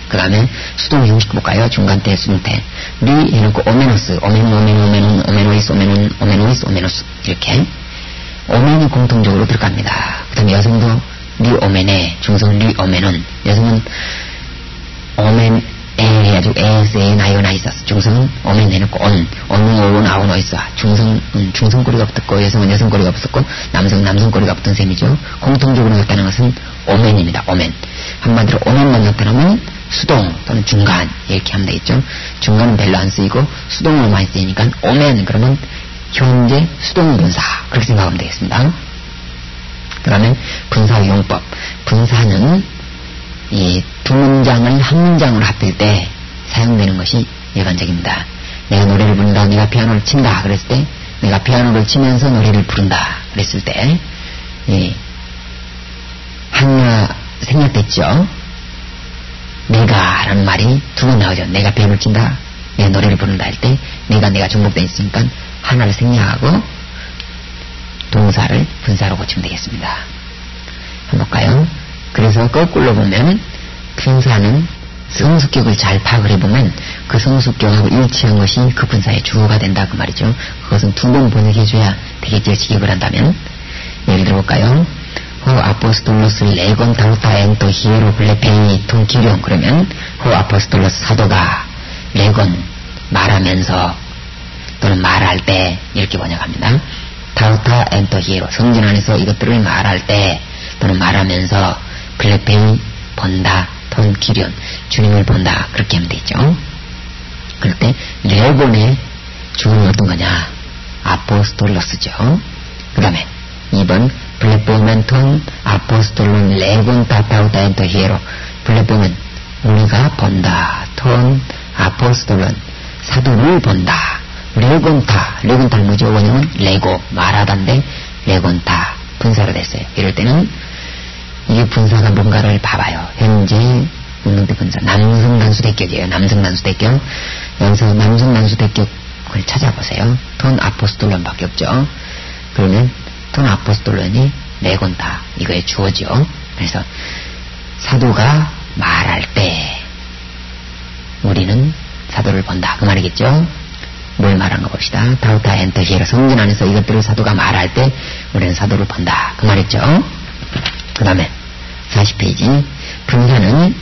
그 다음에 수동 형식 볼까요? 중간태, 수동태. 리 해놓고 오메노스, 오메노이스, 오메노스 이렇게. 오멘이 공통적으로 들어갑니다. 그 다음에 여성도 리오멘에, 중성 리오멘은, 여성은 오멘 해가지고 에세 나이오나이사스. 중성은 오멘 해놓고 온은 아오노이사. 중성은 중성꼬리가 붙었고 여성은 여성꼬리가 붙었고 남성은 남성꼬리가 붙은 셈이죠. 공통적으로 나타나는 것은 오멘입니다. 오멘. 한마디로 오멘만 나타나면 수동 또는 중간 이렇게 하면 되겠죠. 중간은 별로 안 쓰이고 수동으로 많이 쓰이니까 오멘 그러면 현재 수동 분사 그렇게 생각하면 되겠습니다. 그 다음에 분사 용법. 분사는 이 두 문장을 한 문장으로 합칠 때 사용되는 것이 일반적입니다. 내가 노래를 부른다, 내가 피아노를 친다 그랬을 때, 내가 피아노를 치면서 노래를 부른다 그랬을 때 하나 생략됐죠. 내가 라는 말이 두 번 나오죠. 내가 피아노를 친다, 내가 노래를 부른다 할 때 내가 중복되어 있으니까 하나를 생략하고 동사를 분사로 고치면 되겠습니다. 한번 볼까요? 그래서 거꾸로 보면 분사는 성수격을 잘 파악을 해보면 그 성수격하고 일치한 것이 그 분사의 주어가 된다 그 말이죠. 그것은 두 번 번역해줘야 되겠죠. 직역을 한다면. 예를 들어볼까요? 호 아포스톨로스 레곤 다루타 엔토 히에로 블레페이 톤키룡. 그러면 호 아포스톨로스 사도가 레곤 말하면서 또는 말할 때 이렇게 번역합니다. 다루타 엔토 히에로 성전 안에서 이것들을 말할 때 또는 말하면서 블레페이 본다 톤 기련 주님을 본다 그렇게 하면 되죠. 그럴 때 레곤의 주어는 어떤 거냐? 아포스톨로스죠. 그 다음에 2번 블레보멘 톤 아포스톨론 레곤 타타우타 엔토 히에로. 블레보멘 우리가 본다 톤 아포스톨론 사도를 본다. 레곤타는 뭐죠? 원형은 레고, 말하다인데 레곤타, 분사로 됐어요. 이럴 때는 이게 분사가 뭔가를 봐봐요. 현재 운동대 분사, 남성 단수 대격이에요. 남성 단수 대격. 여기서 남성 단수 대격을 찾아보세요. 돈 아포스톨론밖에 없죠. 그러면 돈 아포스톨론이 레곤타, 이거에 주어죠. 그래서 사도가 말할 때 우리는 사도를 본다, 그 말이겠죠. 뭘 말한가 봅시다. 다우타 엔터 히에로, 성전 안에서 이것들을 사도가 말할 때 우리는 사도를 본다, 그 말이죠. 그 다음에 40페이지. 분사는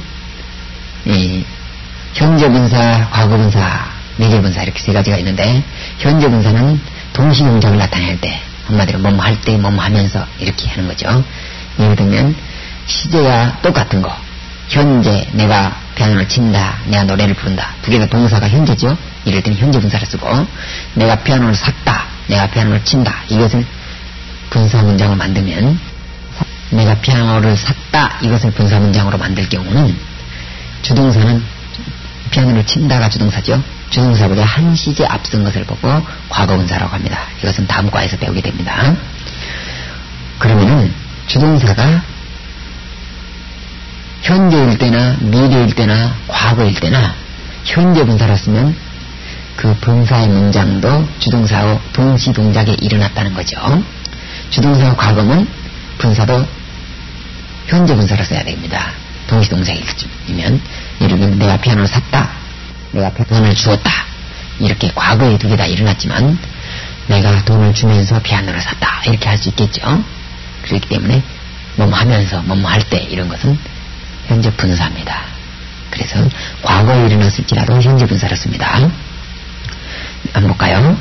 현재 분사, 과거 분사, 미래 분사 이렇게 세 가지가 있는데, 현재 분사는 동시 동작을 나타낼 때, 한마디로 뭐뭐 할 때, 뭐뭐 하면서 이렇게 하는 거죠. 예를 들면 시제가 똑같은 거, 현재 내가 피아노를 친다, 내가 노래를 부른다, 두 개가 동사가 현재죠. 이럴 때는 현재 분사를 쓰고, 내가 피아노를 샀다, 내가 피아노를 친다, 이것을 분사 문장을 만들면, 내가 피아노를 샀다, 이것을 분사 문장으로 만들 경우는 주동사는 피아노를 친다가 주동사죠. 주동사보다 한 시제 앞선 것을 보고 과거 분사라고 합니다. 이것은 다음 과에서 배우게 됩니다. 그러면은 주동사가 현재일 때나 미래일 때나 과거일 때나 현재 분사라 쓰면 그 분사의 문장도 주동사와 동시 동작에 일어났다는 거죠. 주동사와 과거면 분사도 현재 분사로 써야 됩니다. 동시 동작이면, 예를 들면 내가 피아노를 샀다, 내가 돈을 주었다, 이렇게 과거에 두 개 다 일어났지만 내가 돈을 주면서 피아노를 샀다, 이렇게 할 수 있겠죠. 그렇기 때문에 뭐뭐 하면서 뭐뭐 할 때 이런 것은 현재 분사입니다. 그래서 과거에 일어났을지라도 현재 분사를 씁니다. 한번 볼까요?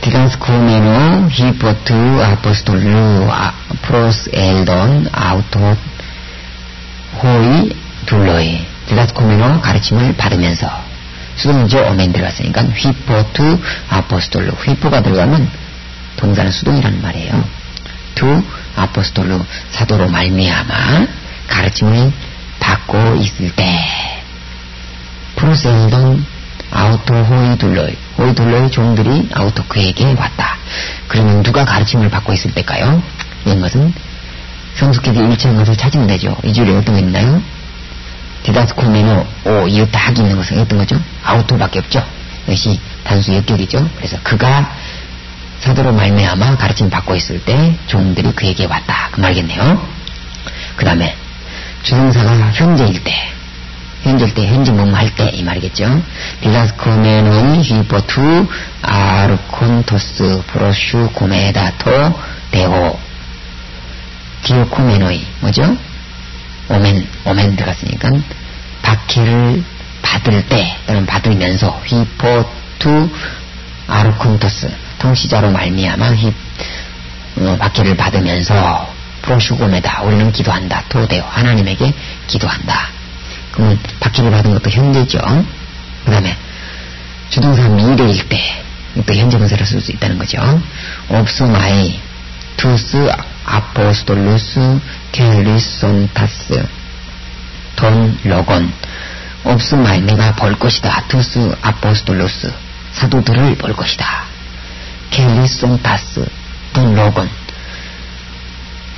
디간스코메노 히포트 아포스톨루 프로스 엘돈 아우토 호이 둘로이. 디간스코메노 가르침을 받으면서, 수동이죠. 오멘 들어갔으니까 휘포트 아포스톨루, 휘포가 들어가면 동사는 수동이라는 말이에요. 투 아포스톨루, 사도로 말미암아 가르침을 받고 있을 때, 프로스 엘돈 아우토 호이둘로이, 호이둘로이 종들이 아우토 그에게 왔다. 그러면 누가 가르침을 받고 있을 때일까요? 이런 것은 성숙하게 일치한 것을 찾으면 되죠. 이 줄에 어떤 게 있나요? 디다스코메노 오, 이웃 다 있는 것은 어떤 거죠? 아우토밖에 없죠. 이것이 단수 역격이죠. 그래서 그가 사도로 말미암아 가르침을 받고 있을 때 종들이 그에게 왔다, 그 말이겠네요. 그 다음에 주동사가 현재일 때, 현재 뭐뭐 할 때 이 말이겠죠. 디다스코메노이 히포투 아르콘토스 프로슈 코메다토 데오. 디오코메노이 뭐죠? 오멘 들어갔으니까 박해를 받을 때 또는 받으면서 히포투 아르콘토스, 통치자로 말미암아 박해를 받으면서 프로슈 코메다, 우리는 기도한다. 토데오, 하나님에게 기도한다. 그러면 박해를 받은 것도 현재죠. 그 다음에 주동사 미래일 때 또 현재 분사를 쓸 수 있다는 거죠. 옵소마이 투스 아포스톨루스 켈리손타스 돈 로곤. 옵소마이, 내가 볼 것이다. 투스 아포스톨루스, 사도들을 볼 것이다. 켈리손타스 돈 로곤,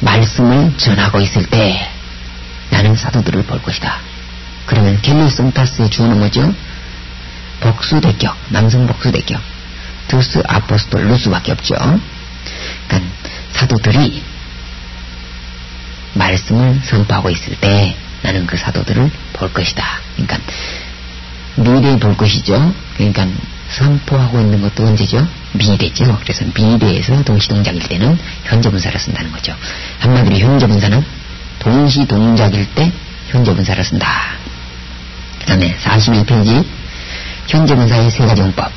말씀을 전하고 있을 때 나는 사도들을 볼 것이다. 그러면 켈리손타스의 주어는 뭐죠? 복수대격, 남성 복수대격. 투스 아포스톨루스밖에 없죠. 그러니까 사도들이 말씀을 선포하고 있을 때 나는 그 사도들을 볼 것이다. 그러니까 미래에 볼 것이죠. 그러니까 선포하고 있는 것도 언제죠? 미래죠. 그래서 미래에서 동시동작일 때는 현재분사를 쓴다는 거죠. 한마디로 현재분사는 동시동작일 때 현재분사를 쓴다. 그 다음에 41페이지 현재분사의 세 가지 용법.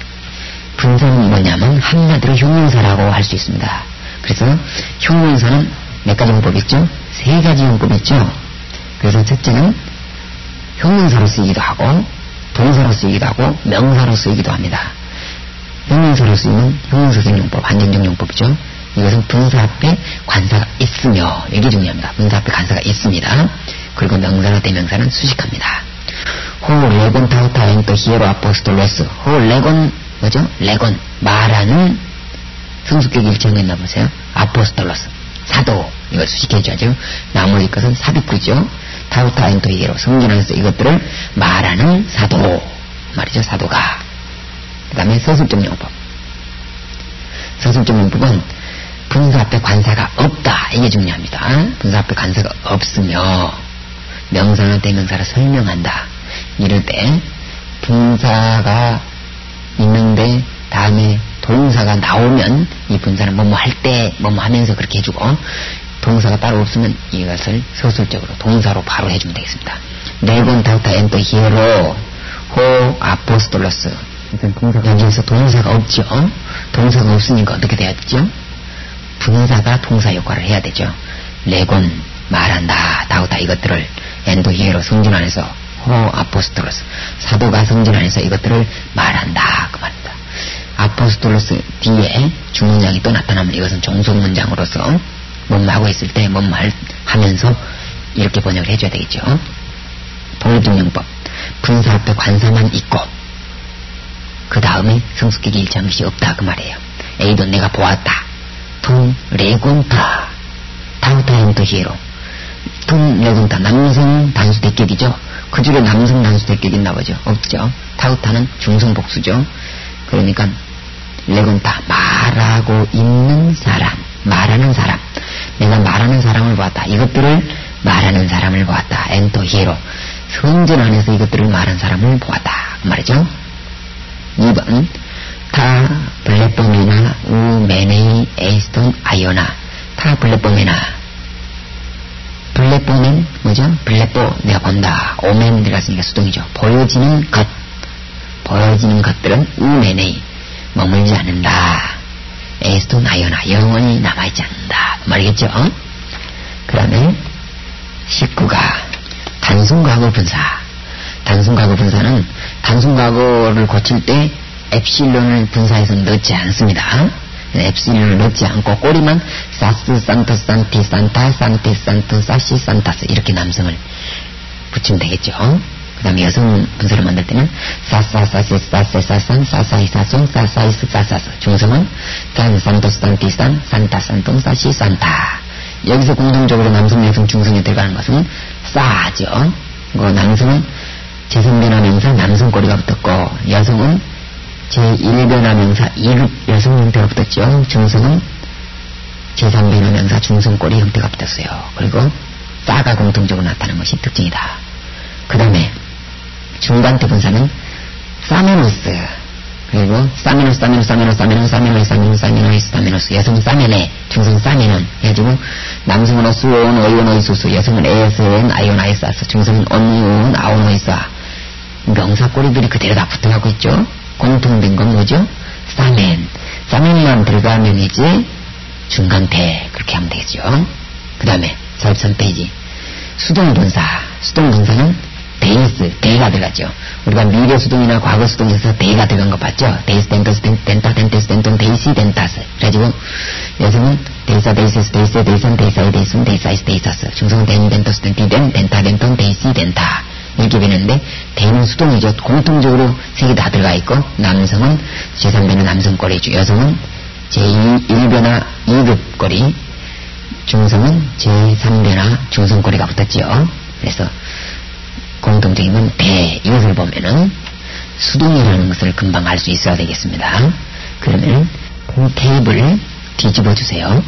분사는 뭐냐면 한마디로 형용사라고 할 수 있습니다. 그래서 형용사는 몇 가지 용법이 있죠? 세 가지 용법이 있죠. 그래서 첫째는 형용사로 쓰이기도 하고 동사로 쓰이기도 하고 명사로 쓰이기도 합니다. 형용사로 쓰이면 형용사적 용법, 한정적 용법이죠. 이것은 분사 앞에 관사가 있으며, 이게 중요합니다. 분사 앞에 관사가 있습니다. 그리고 명사나 대명사는 수식합니다. 호 레곤 타우타 엔토 히에로 아포스톨로스. 호 레곤 뭐죠? 레곤 말하는 성숙격이 일정했나 보세요. 아포스톨로스 사도 이걸 수식해줘야죠. 나머지 것은 사비꾸죠. 타우타 엔토 히에로 성전 안에서 이것들을 말하는 사도 말이죠. 사도가. 그 다음에 서술정용법. 서술정용법은 분사 앞에 관사가 없다. 이게 중요합니다. 분사 앞에 관사가 없으며 명사나 대명사를 설명한다. 이럴 때 분사가 있는데 다음에 동사가 나오면 이 분사는 뭐뭐 할 때 뭐뭐 하면서 그렇게 해주고 동사가 따로 없으면 이것을 서술적으로 동사로 바로 해주면 되겠습니다. 레곤 타우타 엔토 히에로 호 아포스톨로스. 여기에서 동사가 없죠. 동사가 없으니까 어떻게 돼야죠? 분사가 동사 역할을 해야 되죠. 레곤 말한다. 타우타 이것들을 엔토 히에로 성전 안에서 호 아포스톨로스 사도가 성전 안에서 이것들을 말한다. 그 말입니다. 아포스톨로스 뒤에 중문장이 또 나타나면 이것은 종속문장으로서 뭐뭐 하고 있을 때 뭐뭐 하면서 이렇게 번역을 해줘야 되겠죠. 독립정용법. 분사 앞에 관사만 있고 그 다음에 성숙격이 일치한 것이 없다. 그 말이에요. A도 내가 보았다. 퉁 레곤타 타우타 엔토 히에로. 퉁 레곤타 남성 단수 대격이죠. 그 줄에 남성 단수 대격이 있나 보죠. 없죠. 타우타는 중성 복수죠. 그러니까 레곤타 말하고 있는 사람, 말하는 사람. 내가 말하는 사람을 보았다. 이것들을 말하는 사람을 보았다. 엔토 히에로. 성전 안에서 이것들을 말한 사람을 보았다. 그 말이죠. 2번 타 블레포메나 우 메네이 에이스톤 아이오나. 타 블레포메나. 블레포는 뭐죠? 블레포 내가 본다. 오멘 들어갔으니까 수동이죠. 보여지는 것. 보여지는 것들은 우 메네이 머물지 않는다. 에이스톤 아이오나 영원히 남아있지 않는다. 말이겠죠? 그 다음에 19가 단순과거 분사. 단순과거 분사는 단순과거를 고칠 때 엡실론을 분사해서 넣지 않습니다. 엡실론을 넣지 않고 꼬리만 사스, 산토, 산티, 산타, 산티, 산토, 사시, 산타스 이렇게 남성을 붙이면 되겠죠. 그 다음에 여성 분사를 만들 때는 사사, 사시, 사세, 사산, 사사이, 사손, 사사이스, 사사스. 중성은 산, 산토, 산티, 산, 산타, 산통, 사시, 산타. 여기서 공통적으로 남성, 여성, 중성에 들어가는 것은 싸죠. 그 남성은 제3변화 명사 남성 꼬리가 붙었고 여성은 제1변화 명사 2급 여성 형태가 붙었죠. 중성은 제3변화 명사 중성 꼬리 형태가 붙었어요. 그리고 싸가 공통적으로 나타나는 것이 특징이다. 그 다음에 중간태 분사는 사메노스. 그리고 사메노스, 사메노스, 사메노스, 사메노스, 사메노스, 사메노스, 사메노스, 사메노스. 여성은 사메네, 중성 사메는 해가지고 남성은 어수온, 어이온, 어이수수. 여성은 에스엔, 아이온, 아이사스. 중성은 언이온, 아온, 어이사. 명사 꼬리들이 그대로 다 붙어가고 있죠. 공통된 건 뭐죠? 사멘. 사멘만 들어가면 이제 중간태 그렇게 하면 되겠죠. 그 다음에 43페이지 수동분사. 수동분사는 데이스, 데이가 들어갔죠. 우리가 미래 수동이나 과거 수동에서 데이가 들어간 거 봤죠? 데이스, 덴토스, 덴타, 덴테스, 덴통, 데이시, 덴타스. 그래가지고 여성은 데이사, 데이세스, 데이세, 데이산, 데이사이, 데이순, 데이사이스, 데이사스. 중성은 덴, 덴토스, 덴티, 덴, 덴타, 덴통, 데이시, 덴타. 이렇게 되는데 대는 수동이죠. 공통적으로 세 개 다 들어가 있고 남성은 제3변화 남성 꼬리죠. 여성은 제1변화 2급 꼬리, 중성은 제3변화 중성 꼬리가 붙었지요. 그래서 공통적인 건 대. 이것을 보면은 수동이라는 것을 금방 알 수 있어야 되겠습니다. 그러면 그 테이블을 뒤집어 주세요.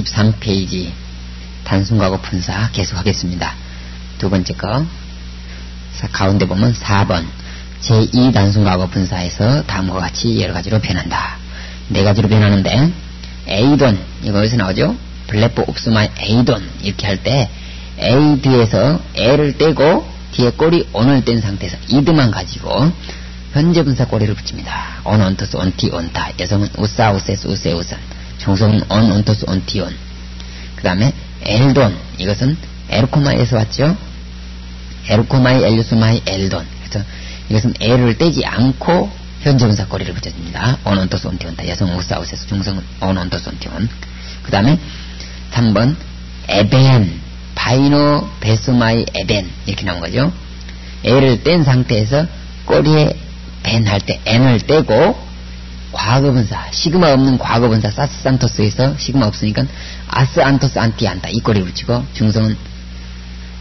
43페이지 단순과거 분사 계속하겠습니다. 두 번째 거 가운데 보면 4번 제2단순과거 분사에서 다음과 같이 여러 가지로 변한다. 네 가지로 변하는데 에이돈 이거 어디서 나오죠? 블레포 옵스마이 에이돈 이렇게 할 때 A 뒤에서 L을 떼고 뒤에 꼬리 on을 뗀 상태에서 이드만 가지고 현재 분사 꼬리를 붙입니다. on, on토스, on티, on타. 여성은 우싸, 우세스, 우세, 우산. 종성은 on, on토스, on티, on. 그 다음에 엘돈 이것은 에르코마에서 왔죠. 에르코마이, 엘루스마이, 엘돈. 그래서 이것은 L을 떼지 않고 현재 분사 꼬리를 붙여줍니다. on, on토스, on티, on타. 여성은 우싸, 우세스. 종성은 on, on토스, on티, on. 그 다음에 3번 에벤 바이노 베스마이 에벤 이렇게 나온 거죠. L을 뗀 상태에서 꼬리에 벤 할 때 n을 떼고 과거분사 시그마 없는 과거분사 사스 산토스에서 시그마 없으니까 아스 안토스 안티 안타 이 꼬리 붙이고 중성은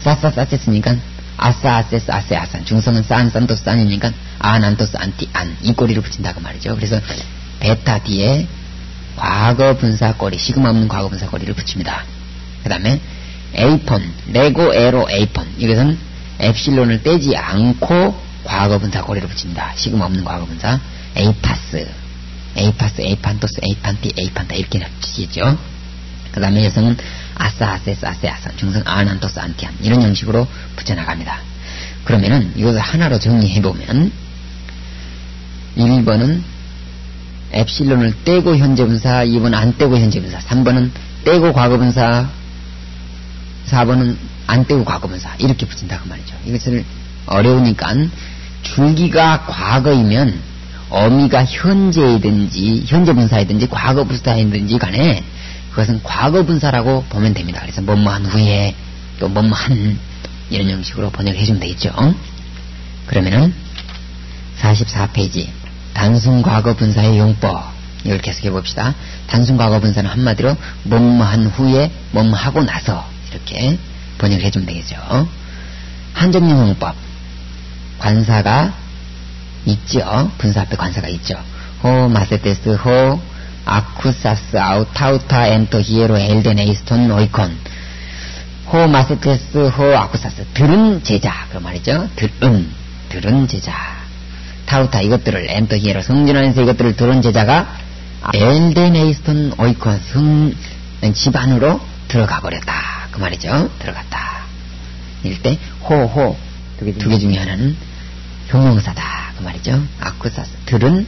사사 사세스니까 아사 아세스 아세 아산 중성은 산 산토스 산이니까 안 안토스 안티 안 이 꼬리를 붙인다고 말이죠. 그래서 베타 뒤에 과거분사 꼬리 시그마 없는 과거분사 꼬리를 붙입니다. 그 다음에 에이폰 레고 에로 에이폰 이것은 엡실론을 떼지 않고 과거분사 꼬리를 붙입니다. 시그마 없는 과거분사 에이파스 에이파스 에이판토스 에이판티 에이판타 이렇게 붙이죠. 그 다음에 여성은 아싸 아세스 아세 아산 중성 아난토스 안티안 이런 형식으로 붙여나갑니다. 그러면은 이것을 하나로 정리해보면 1번은 엡실론을 떼고 현재분사 2번은 안 떼고 현재분사 3번은 떼고 과거분사 4번은 안 떼고 과거분사 이렇게 붙인다고 말이죠. 이것을 어려우니까 줄기가 과거이면 어미가 현재이든지 현재분사이든지 과거분사이든지 간에 그것은 과거분사라고 보면 됩니다. 그래서 뭐뭐한 후에 또 뭐뭐한 이런 형식으로 번역을 해주면 되겠죠. 그러면은 44페이지 단순과거분사의 용법 이걸 계속해 봅시다. 단순과거분사는 한마디로 뭐뭐한 후에 뭐뭐하고 나서 이렇게 번역을 해주면 되겠죠. 한정형 용법 관사가 있죠. 분사 앞에 관사가 있죠. 호 마세테스 호 아쿠사스 아우타우타 엔토 히에로 엘덴 에이스톤 오이콘 호 마세테스 호 아쿠사스 들은 제자 그 말이죠. 들은 제자 타우타 이것들을 엔토 히에로 성전안에서 이것들을 들은 제자가 엘덴 에이스톤 오이콘 집 안으로 들어가 버렸다 그 말이죠. 들어갔다 이럴 때 호호 두 개 중에 하나는 형용사다 그 말이죠. 아쿠사스 들은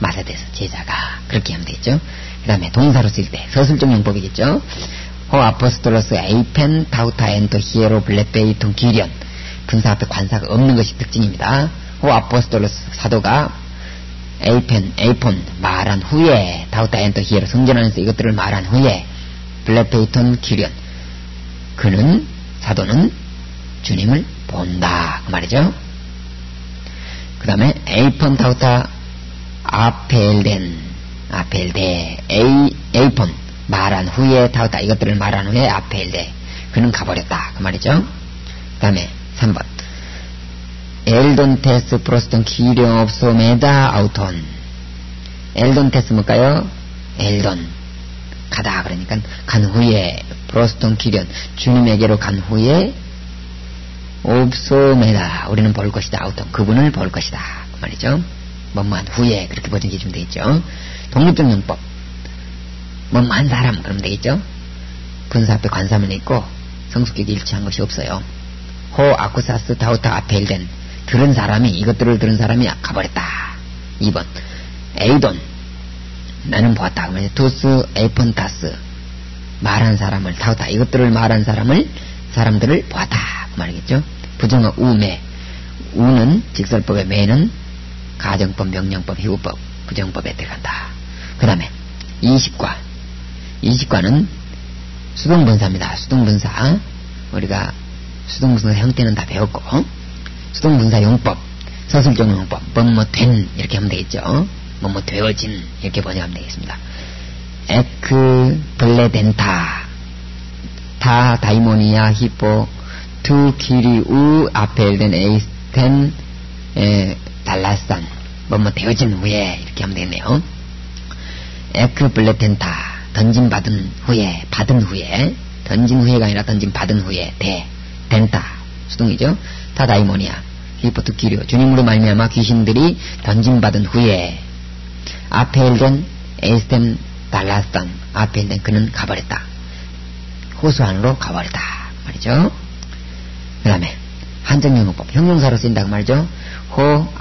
마세테스 제자가 그렇게 하면 되겠죠. 그 다음에 동사로 쓸 때 서술적 용법이겠죠. 호 아포스톨로스 에이펜 타우타 엔토 히에로 블레페이톤 기련 분사 앞에 관사가 없는 것이 특징입니다. 호 아포스톨로스 사도가 에이폰 말한 후에 타우타 엔토 히에로 성전 안에서 이것들을 말한 후에 블레페이톤 기련 그는 사도는 주님을 본다 그 말이죠. 그 다음에 에이폰 타우타 아펠데 에이폰 말한 후에 타우타 이것들을 말한 후에 아펠데 그는 가버렸다 그 말이죠. 그 다음에 3번 엘돈테스 프로스톤 기령 없소메다 아우톤 엘돈테스 뭘까요? 엘돈 가다 그러니까 간 후에 프로스톤 기련 주님에게로 간 후에 옵소메다 우리는 볼 것이다 아우톤 그분을 볼 것이다 그 말이죠. 뭐뭐한 후에 그렇게 번역해 주면 되겠죠. 독립적 용법 뭐뭐한 사람 그러면 되겠죠. 분사 앞에 관사문이 있고 성숙격이 일치한 것이 없어요. 호 아쿠사스 타우타 아펠덴 들은 사람이 이것들을 들은 사람이 가버렸다. 2번 에이돈 나는 보았다 그러면 투스 에이폰타스 말한 사람을 타우타 이것들을 말한 사람들을 보았다 그 말이겠죠. 부정어 우매 우는 직설법의 매는 가정법, 명령법, 희구법, 부정법에 들어간다. 그 다음에 20과는 수동분사입니다. 수동분사 우리가 수동분사 형태는 다 배웠고 수동분사 용법 서술적 용법 뭐뭐 된 이렇게 하면 되겠죠. 뭐뭐 되어진 이렇게 번역하면 되겠습니다. 에크 블레덴타 타 다이모니아 히포 투 키리 우 아펠덴 에이스텐 달라산 뭐뭐 되어진 후에 이렇게 하면 되겠네요. 에크 블레텐타 던짐받은 후에, 받은 후에, 던진 후에가 아니라 던짐받은 후에, 된다. 수동이죠. 타다이모니아, 히포트 기류. 주님으로 말미암아 귀신들이 던짐받은 후에, 아펠된 에스템 달라스탄, 아펠된 그는 가버렸다. 호수 안으로 가버렸다. 말이죠. 그 다음에, 한정용어법. 형용사로 쓰인다. 그 말이죠. 호,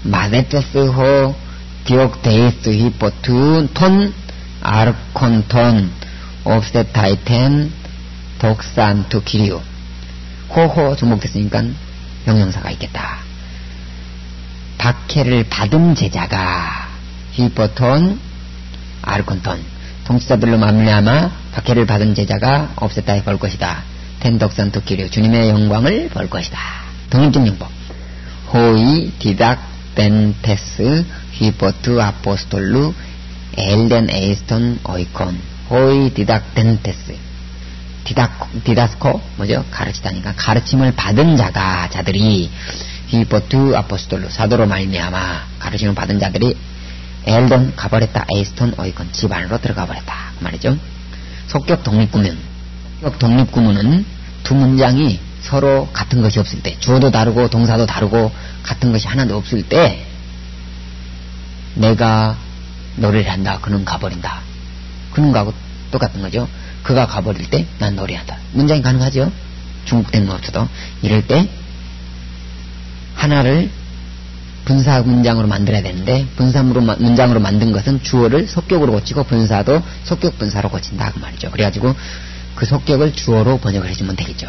마데토스 호, 디옥 데이스 히포트 톤, 아르콘톤, 옵세타이텐, 독산투 기류. 호호 중복됐으니까 형용사가 있겠다. 박해를 받은 제자가 히포톤, 아르콘톤. 통치자들로 말미암아 박해를 받은 제자가 옵세타에 벌 것이다. 텐 독산투 기류. 주님의 영광을 벌 것이다. 독립적 용법. 호이 디닥 벤테스 히포트 아포스톨루 엘덴 에이스톤 오이콘. 호이 디닥 덴테스. 디다스코 뭐죠? 가르치다니까 가르침을 받은 자들이 히포트 아포스톨루 사도로 말미암아 가르침을 받은 자들이 엘덴 가버렸다. 에이스톤 오이콘 집 안으로 들어가 버렸다. 그 말이죠. 속격 독립구문. 속격 독립구문은 두 문장이 서로 같은 것이 없을 때, 주어도 다르고 동사도 다르고 같은 것이 하나도 없을 때, 내가 노래를 한다. 그는 가버린다. 그는 가고 똑같은 거죠. 그가 가버릴 때 난 노래한다. 문장이 가능하죠. 중국된 것도 이럴 때 하나를 분사 문장으로 만들어야 되는데, 문장으로 만든 것은 주어를 속격으로 고치고 분사도 속격 분사로 고친다. 그 말이죠. 그래가지고 그 속격을 주어로 번역을 해주면 되겠죠.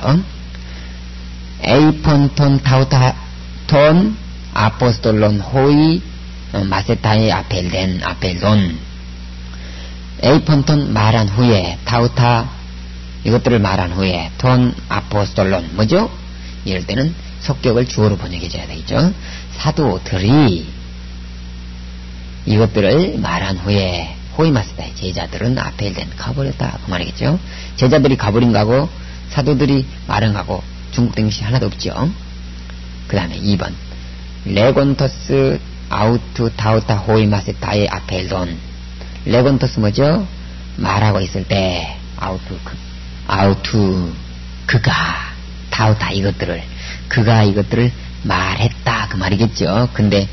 에이폰톤 타우타톤 아포스톨론 호이 마세타의 아펠돈. 에이폰톤 말한 후에, 타우타 이것들을 말한 후에, 톤 아포스톨론 뭐죠? 이럴 때는 속격을 주어로 번역해줘야 되겠죠. 사도들이 이것들을 말한 후에, 호이 마세타의 제자들은 아펠된 가버렸다. 그 말이겠죠. 제자들이 가버린 거하고 사도들이 말한 거하고 중국된 것이 하나도 없죠. 그 다음에 2번 레곤토스 아우투 타우타 호이 마세타의 아펠돈. 레곤토스 뭐죠? 말하고 있을 때 아우투 그가 타우타 그가 이것들을 말했다. 그 말이겠죠. 근데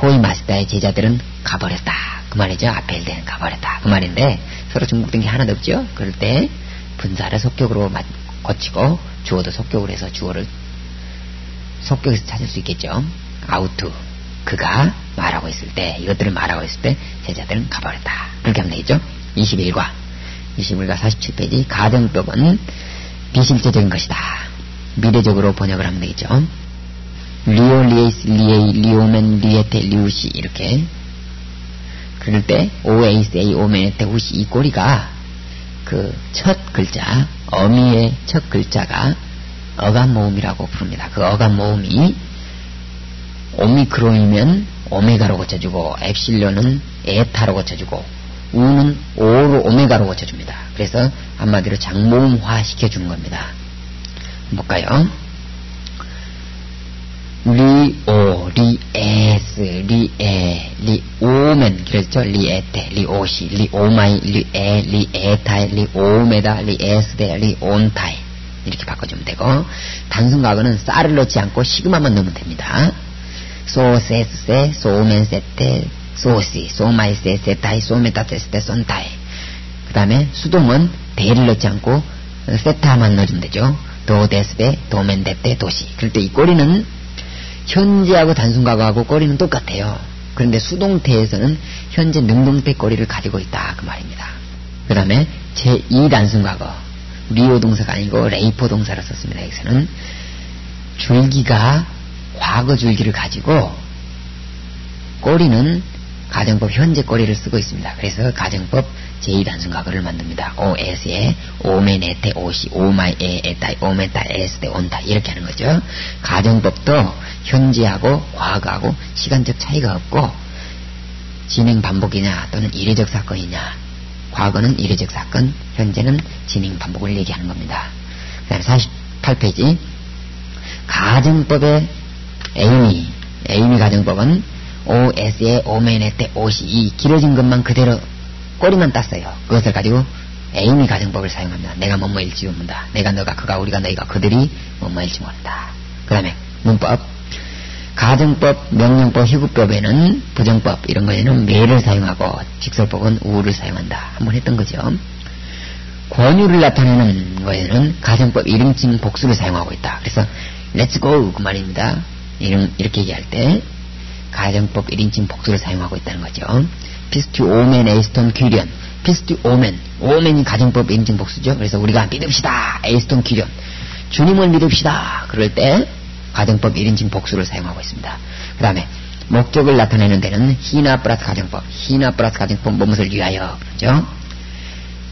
호이 마세타의 제자들은 가버렸다. 그 말이죠. 아펠된 가버렸다. 그 말인데 서로 중복된 게 하나도 없죠. 그럴 때 분사를 속격으로 고치고 주어도 속격으로 해서 주어를 속격에서 찾을 수 있겠죠. 아우투 그가 말하고 있을 때, 이것들을 말하고 있을 때 제자들은 가버렸다. 그렇게 하면 되겠죠. 21과 47페이지. 가정법은 비실제적인 것이다. 미래적으로 번역을 하면 되겠죠. 리오 리에이스 리에이 리오멘 리에테 리우시 이렇게. 그럴 때 오에이스에이 오멘에테 우시 이 꼬리가 그 첫 글자, 어미의 첫 글자가 어감 모음이라고 부릅니다. 그 어감 모음이 오미크론이면 오메가로 고쳐주고, 엡실론은 에타로 고쳐주고, 우는 오로 오메가로 고쳐줍니다. 그래서 한마디로 장모음화 시켜주는 겁니다. 볼까요? 리오, 리에스, 리에, 리오멘, 그랬죠? 리에테, 리오시, 리오마이, 리에, 리에타이, 리오메다, 리에스데, 리온타이. 이렇게 바꿔주면 되고, 단순과거는 쌀을 넣지 않고 시그마만 넣으면 됩니다. 소세스세, 소멘세테, 소시, 소마이세, 세타이, 소메타테스테, 손타이. 그 다음에 수동은 대를 넣지 않고 세타만 넣어주면 되죠. 도데스베, 도멘데테, 도시. 그럴 때 이 꼬리는 현재하고 단순과거하고 꼬리는 똑같아요. 그런데 수동태에서는 현재 능동태 꼬리를 가지고 있다. 그 말입니다. 그 다음에 제2 단순과거. 리오 동사가 아니고 레이포 동사를 썼습니다. 여기서는 줄기가 과거 줄기를 가지고 꼬리는 가정법 현재 꼬리를 쓰고 있습니다. 그래서 가정법 제2단순과거를 만듭니다. 오에스에 오메네테 오시 오마이에 에타이 오메타 에스데 온타 이렇게 하는 거죠. 가정법도 현재하고 과거하고 시간적 차이가 없고 진행 반복이냐 또는 이례적 사건이냐, 과거는 이례적 사건, 현재는 진행 반복을 얘기하는 겁니다. 그 다음에 48페이지 가정법의 에이미 가정법은 OS의 오메네테 오시 이 길어진 것만 그대로 꼬리만 땄어요. 그것을 가지고 에이미 가정법을 사용합니다. 내가 뭐뭐일지 모른다. 내가 너가 그가 우리가 너희가 그들이 뭐뭐일지 모른다. 그 다음에 문법, 가정법, 명령법, 희구법에는 부정법 이런 거에는 매를 사용하고 직설법은 우를 사용한다. 한번 했던 거죠. 권유를 나타내는 거에는 가정법 이름칭 복수를 사용하고 있다. 그래서 렛츠고 그 말입니다. 이렇게 얘기할 때 가정법 1인칭 복수를 사용하고 있다는 거죠. 피스트 오멘 에이스톤 퀴리언. 피스트 오멘이 가정법 1인칭 복수죠. 그래서 우리가 믿읍시다 에이스톤 퀴리언, 주님을 믿읍시다 그럴 때 가정법 1인칭 복수를 사용하고 있습니다. 그 다음에 목적을 나타내는 데는 히나 플러스 가정법, 히나 플러스 가정법 무엇을 위하여 그렇죠.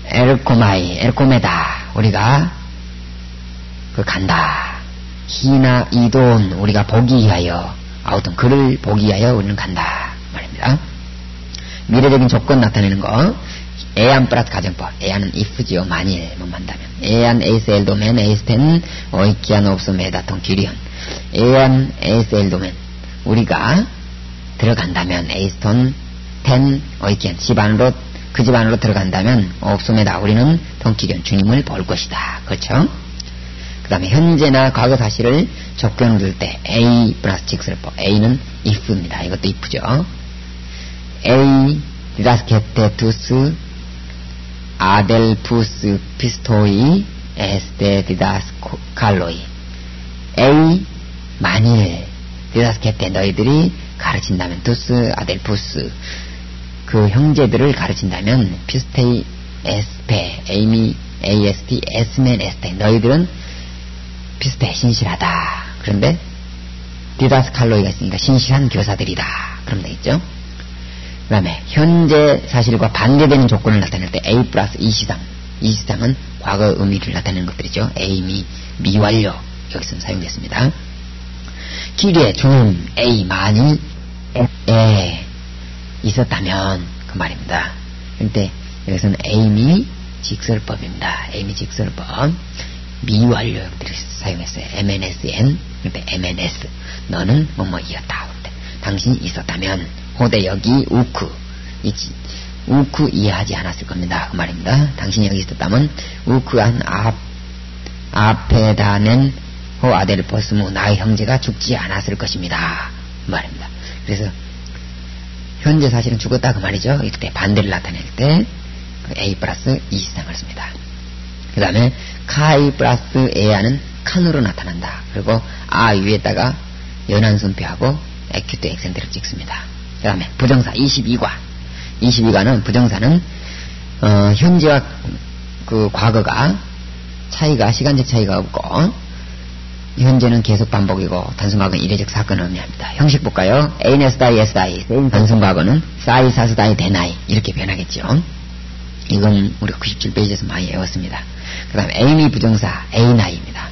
엘코메다 우리가 간다. 히나 이돈 우리가 보기 위하여, 아우튼 그를 보기 위하여 우리는 간다 말입니다. 미래적인 조건 나타내는 거, 에안 플러스 가정법, 에안은 if지요. 만일 뭐만다면 에안 에이스 엘도멘 에이스텐 오이키안 옵소 메다톤 기리언, 에안 에이스 엘도멘 우리가 들어간다면 에이스톤 텐 오이키안 집안으로 그 집 안으로 들어간다면 옵소메다 우리는 통기견 주님을 볼 것이다. 그렇죠? 그 다음에 현재나 과거 사실을 조건을 둘 때 A 플러스 직설법, A는 if입니다. 이것도 if죠. A 디다스케테투스 아델푸스 피스토이 에스테 디다스 칼로이. A 만일 디다스케테 너희들이 가르친다면, 투스 아델푸스 그 형제들을 가르친다면, 피스테이 에스페 에이미 AST 에스멘 에스테 너희들은 피스테 신실하다. 그런데 디다스칼로이가 있으니까 신실한 교사들이다. 그럼 되겠죠. 그 다음에 현재 사실과 반대되는 조건을 나타낼 때 A 플러스 이시상은 과거 의미를 나타내는 것들이죠. 에이미 미완료 여기서 사용됐습니다. 기리에 주님 A 만일 에 있었다면 그 말입니다. 그런데 여기서는 에이미 직설법입니다. 에이미 직설법 미완료들을 사용했어요. MNSN. 그런데 MNS 너는 뭐뭐이었다. 당신이 있었다면 호대 여기 우크 이해하지 않았을 겁니다. 그 말입니다. 당신이 여기 있었다면 우크한 앞에 다낸 호 아델포스무 나의 형제가 죽지 않았을 것입니다. 그 말입니다. 그래서 현재 사실은 죽었다 그 말이죠. 이때 반대를 나타낼 때 A 플러스 이시상을 씁니다. 그 다음에 카이 플러스 에아는 칸으로 나타난다. 그리고 아 위에다가 연한순표하고 에큐트 액센트를 찍습니다. 그 다음에 부정사 22과는 부정사는 현재와 그 과거가 차이가 시간적 차이가 없고 현재는 계속 반복이고 단순과거는 이례적 사건을 의미합니다. 형식 볼까요? 에이네스다이 에스다이 단순과거는 사이 사스다이 데나이 이렇게 변하겠죠. 이건 우리가 97페이지에서 많이 외웠습니다. 그 다음에 에이미 부정사 에이나이입니다.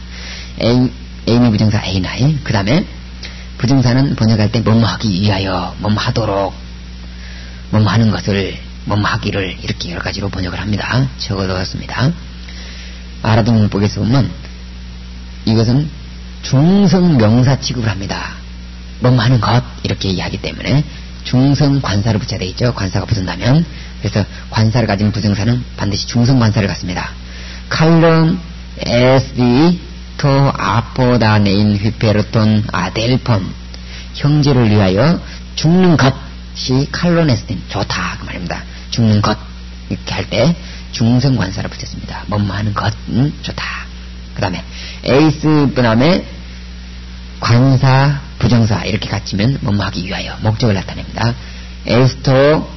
에이미 부정사 에이나이. 그 다음에 부정사는 번역할 때 뭐뭐 하기 위하여, 뭐뭐 하도록, 뭐뭐 하는 것을, 뭐뭐 하기를 이렇게 여러 가지로 번역을 합니다. 적어뒀습니다. 알아듣는 문법에서 보면 이것은 중성 명사 취급을 합니다. 뭐뭐 하는 것 이렇게 얘기하기 때문에 중성 관사를 붙여야 되겠죠. 관사가 붙은다면. 그래서 관사를 가진 부정사는 반드시 중성 관사를 갖습니다. 칼럼 SD 토 아포다네인 휘페르톤 아델폰 형제를 위하여 죽는 것이 칼로네스틴 좋다 그 말입니다. 죽는 것 이렇게 할 때 중성 관사를 붙였습니다. 뭐뭐 하는 것은 좋다. 그 다음에 에이스 분함에 관사 부정사 이렇게 갖추면 뭐뭐 하기 위하여 목적을 나타냅니다. 에이스토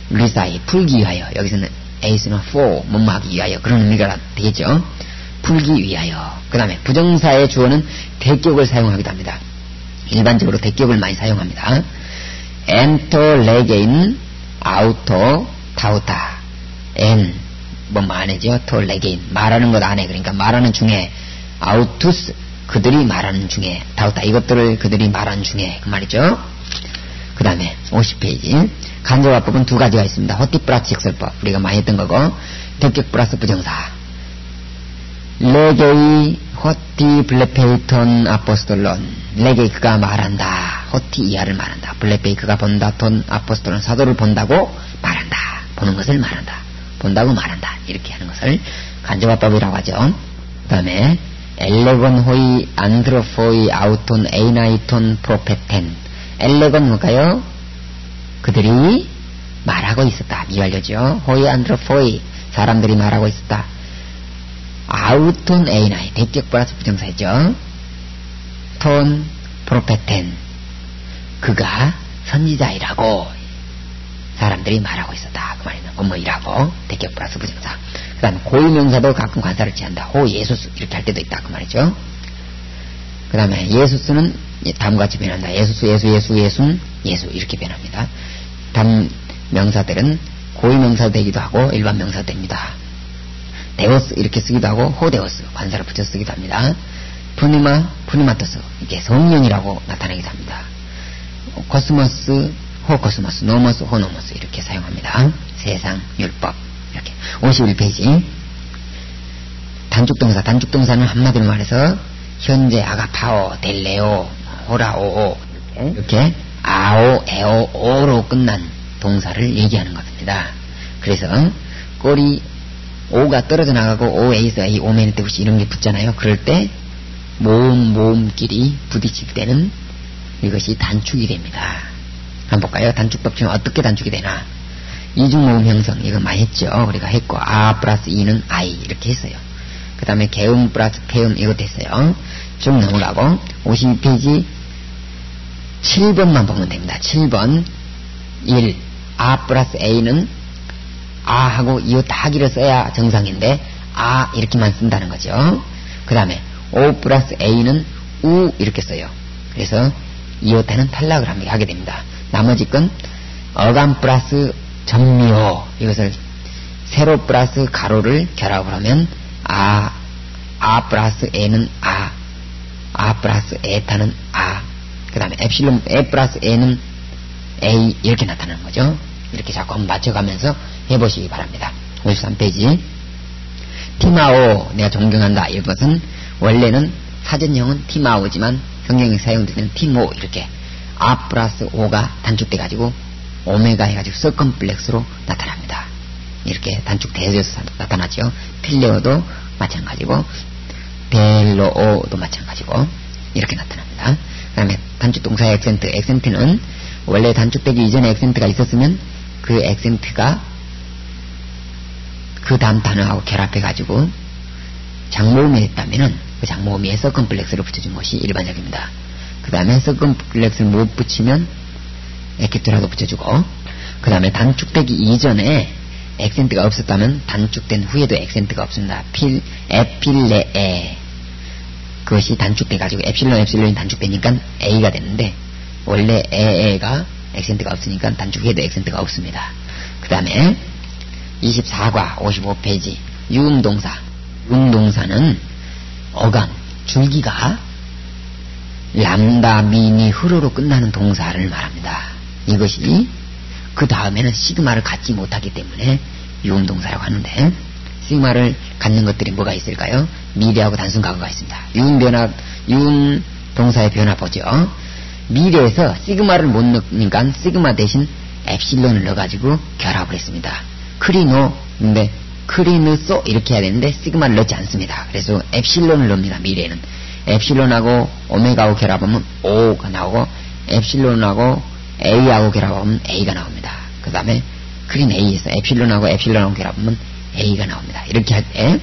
리사이 풀기 위하여. 여기서는 에이스는 for 뭐뭐 하기 위하여 그런 의미가 되겠죠. 풀기 위하여. 그 다음에 부정사의 주어는 대격을 사용하기도 합니다. 일반적으로 대격을 많이 사용합니다. 엔토 레게인 아우토 타우타 엔 뭐뭐 안에죠. 토 레게인 말하는 것 안에, 그러니까 말하는 중에 아우투스 그들이 말하는 중에 타우타 이것들을 그들이 말하는 중에 그 말이죠. 그 다음에 50페이지 간접화법은 두 가지가 있습니다. 호티 플러스 직설법 우리가 많이 했던 거고, 대격 플러스 부정사. 레게이 호티 블레페이톤 아포스톨론 레게이 그가 말한다. 호티 이하를 말한다. 블레페이 그가 본다. 톤 아포스톨론 사도를 본다고 말한다. 보는 것을 말한다. 본다고 말한다. 이렇게 하는 것을 간접화법이라고 하죠. 그 다음에 엘레곤 호이 안드로포이 아우톤 에이나이톤 프로페텐. 엘레곤 뭘까요? 그들이 말하고 있었다. 미완료죠. 호이 안드로포이 사람들이 말하고 있었다. 아우톤 에이나이 대격 플러스 부정사죠. 톤 프로페텐 그가 선지자이라고 사람들이 말하고 있었다. 그 말이면 뭐이라고 대격 플러스 부정사. 그 다음에 고유명사도 가끔 관사를 취한다. 호 예수스 이렇게 할 때도 있다. 그 말이죠. 그 다음에 예수스는 다음과 같이 변한다. 예수스 예수 이렇게 변합니다. 다음 명사들은 고유명사도 되기도 하고 일반 명사도 됩니다. 데오스 이렇게 쓰기도 하고 호데오스 관사를 붙여 쓰기도 합니다. 푸니마토스 이게 성령이라고 나타내기도 합니다. 코스모스 호코스모스 노모스 호노모스 이렇게 사용합니다. 세상 율법 이렇게 51페이지 단축동사는 한마디로 말해서 현재 아가파오 델레오 호라오오 이렇게 아오 에오 오로 끝난 동사를 얘기하는 겁니다. 그래서 꼬리 오가 떨어져 나가고 오에서 이 오메는 때 혹시 이런 게 붙잖아요. 그럴 때 모음끼리 부딪힐 때는 이것이 단축이 됩니다. 한번 볼까요? 단축법 중에 어떻게 단축이 되나? 이중모음 형성 이거 많이 했죠. 우리가 했고 아 플러스 이는 아이 이렇게 했어요. 그 다음에 개음 플러스 폐음 이거 됐어요. 쭉 넘어가고 52페이지 7번만 보면 됩니다. 7번 1 아 플러스 a는 아 하고 이웃 하기를 써야 정상인데 아 이렇게만 쓴다는 거죠. 그 다음에 o 플러스 a는 우 이렇게 써요. 그래서 이웃에는 탈락을 하게 됩니다. 나머지 건 어감 플러스 전미호 이것을 세로 플러스 가로를 결합을 하면 아 플러스 에는 아 플러스 에타는 그 다음에 엡실론 에 플러스 에는 a 이렇게 나타나는 거죠. 이렇게 자꾸 한번 맞춰가면서 해보시기 바랍니다. 53페이지 티마오 내가 존경한다 이것은 원래는 사전형은 티마오지만 성경에 사용되는 티모 이렇게 아 플러스 오가 단축돼 가지고 오메가 해가지고 서컴플렉스로 나타납니다. 이렇게 단축되어져서 나타나죠. 필레오도 마찬가지고 벨로오도 마찬가지고 이렇게 나타납니다. 그 다음에 단축동사의 액센트는 원래 단축되기 이전에 액센트가 있었으면 그 액센트가 그 다음 단어하고 결합해가지고 장모음이 됐다면은 그 장모음에 서컴플렉스를 붙여준 것이 일반적입니다. 그 다음에 서컴플렉스를 못 붙이면 에키트라도 붙여주고 그 다음에 단축되기 이전에 액센트가 없었다면 단축된 후에도 액센트가 없습니다. 에필레에 그것이 단축돼가지고 엡실론이 단축되니까 A가 됐는데 원래 에가 액센트가 없으니까 단축해도 액센트가 없습니다. 그 다음에 24과 55페이지 유응동사는 어감 줄기가 람다 미니 흐로로 끝나는 동사를 말합니다. 이것이 그 다음에는 시그마를 갖지 못하기 때문에 유응동사라고 하는데 시그마를 갖는 것들이 뭐가 있을까요? 미래하고 단순과거가 있습니다. 유응동사의 변화 보죠. 미래에서 시그마를 못 넣으니까 시그마 대신 엡실론을 넣어가지고 결합을 했습니다. 크리노인데 크리느소 이렇게 해야 되는데 시그마를 넣지 않습니다. 그래서 엡실론을 넣습니다. 미래에는 엡실론하고 오메가하고 결합하면 O가 나오고 엡실론하고 A하고 결합하면 A가 나옵니다. 그 다음에 크린 A에서 엡실론하고 결합하면 A가 나옵니다. 이렇게 할 때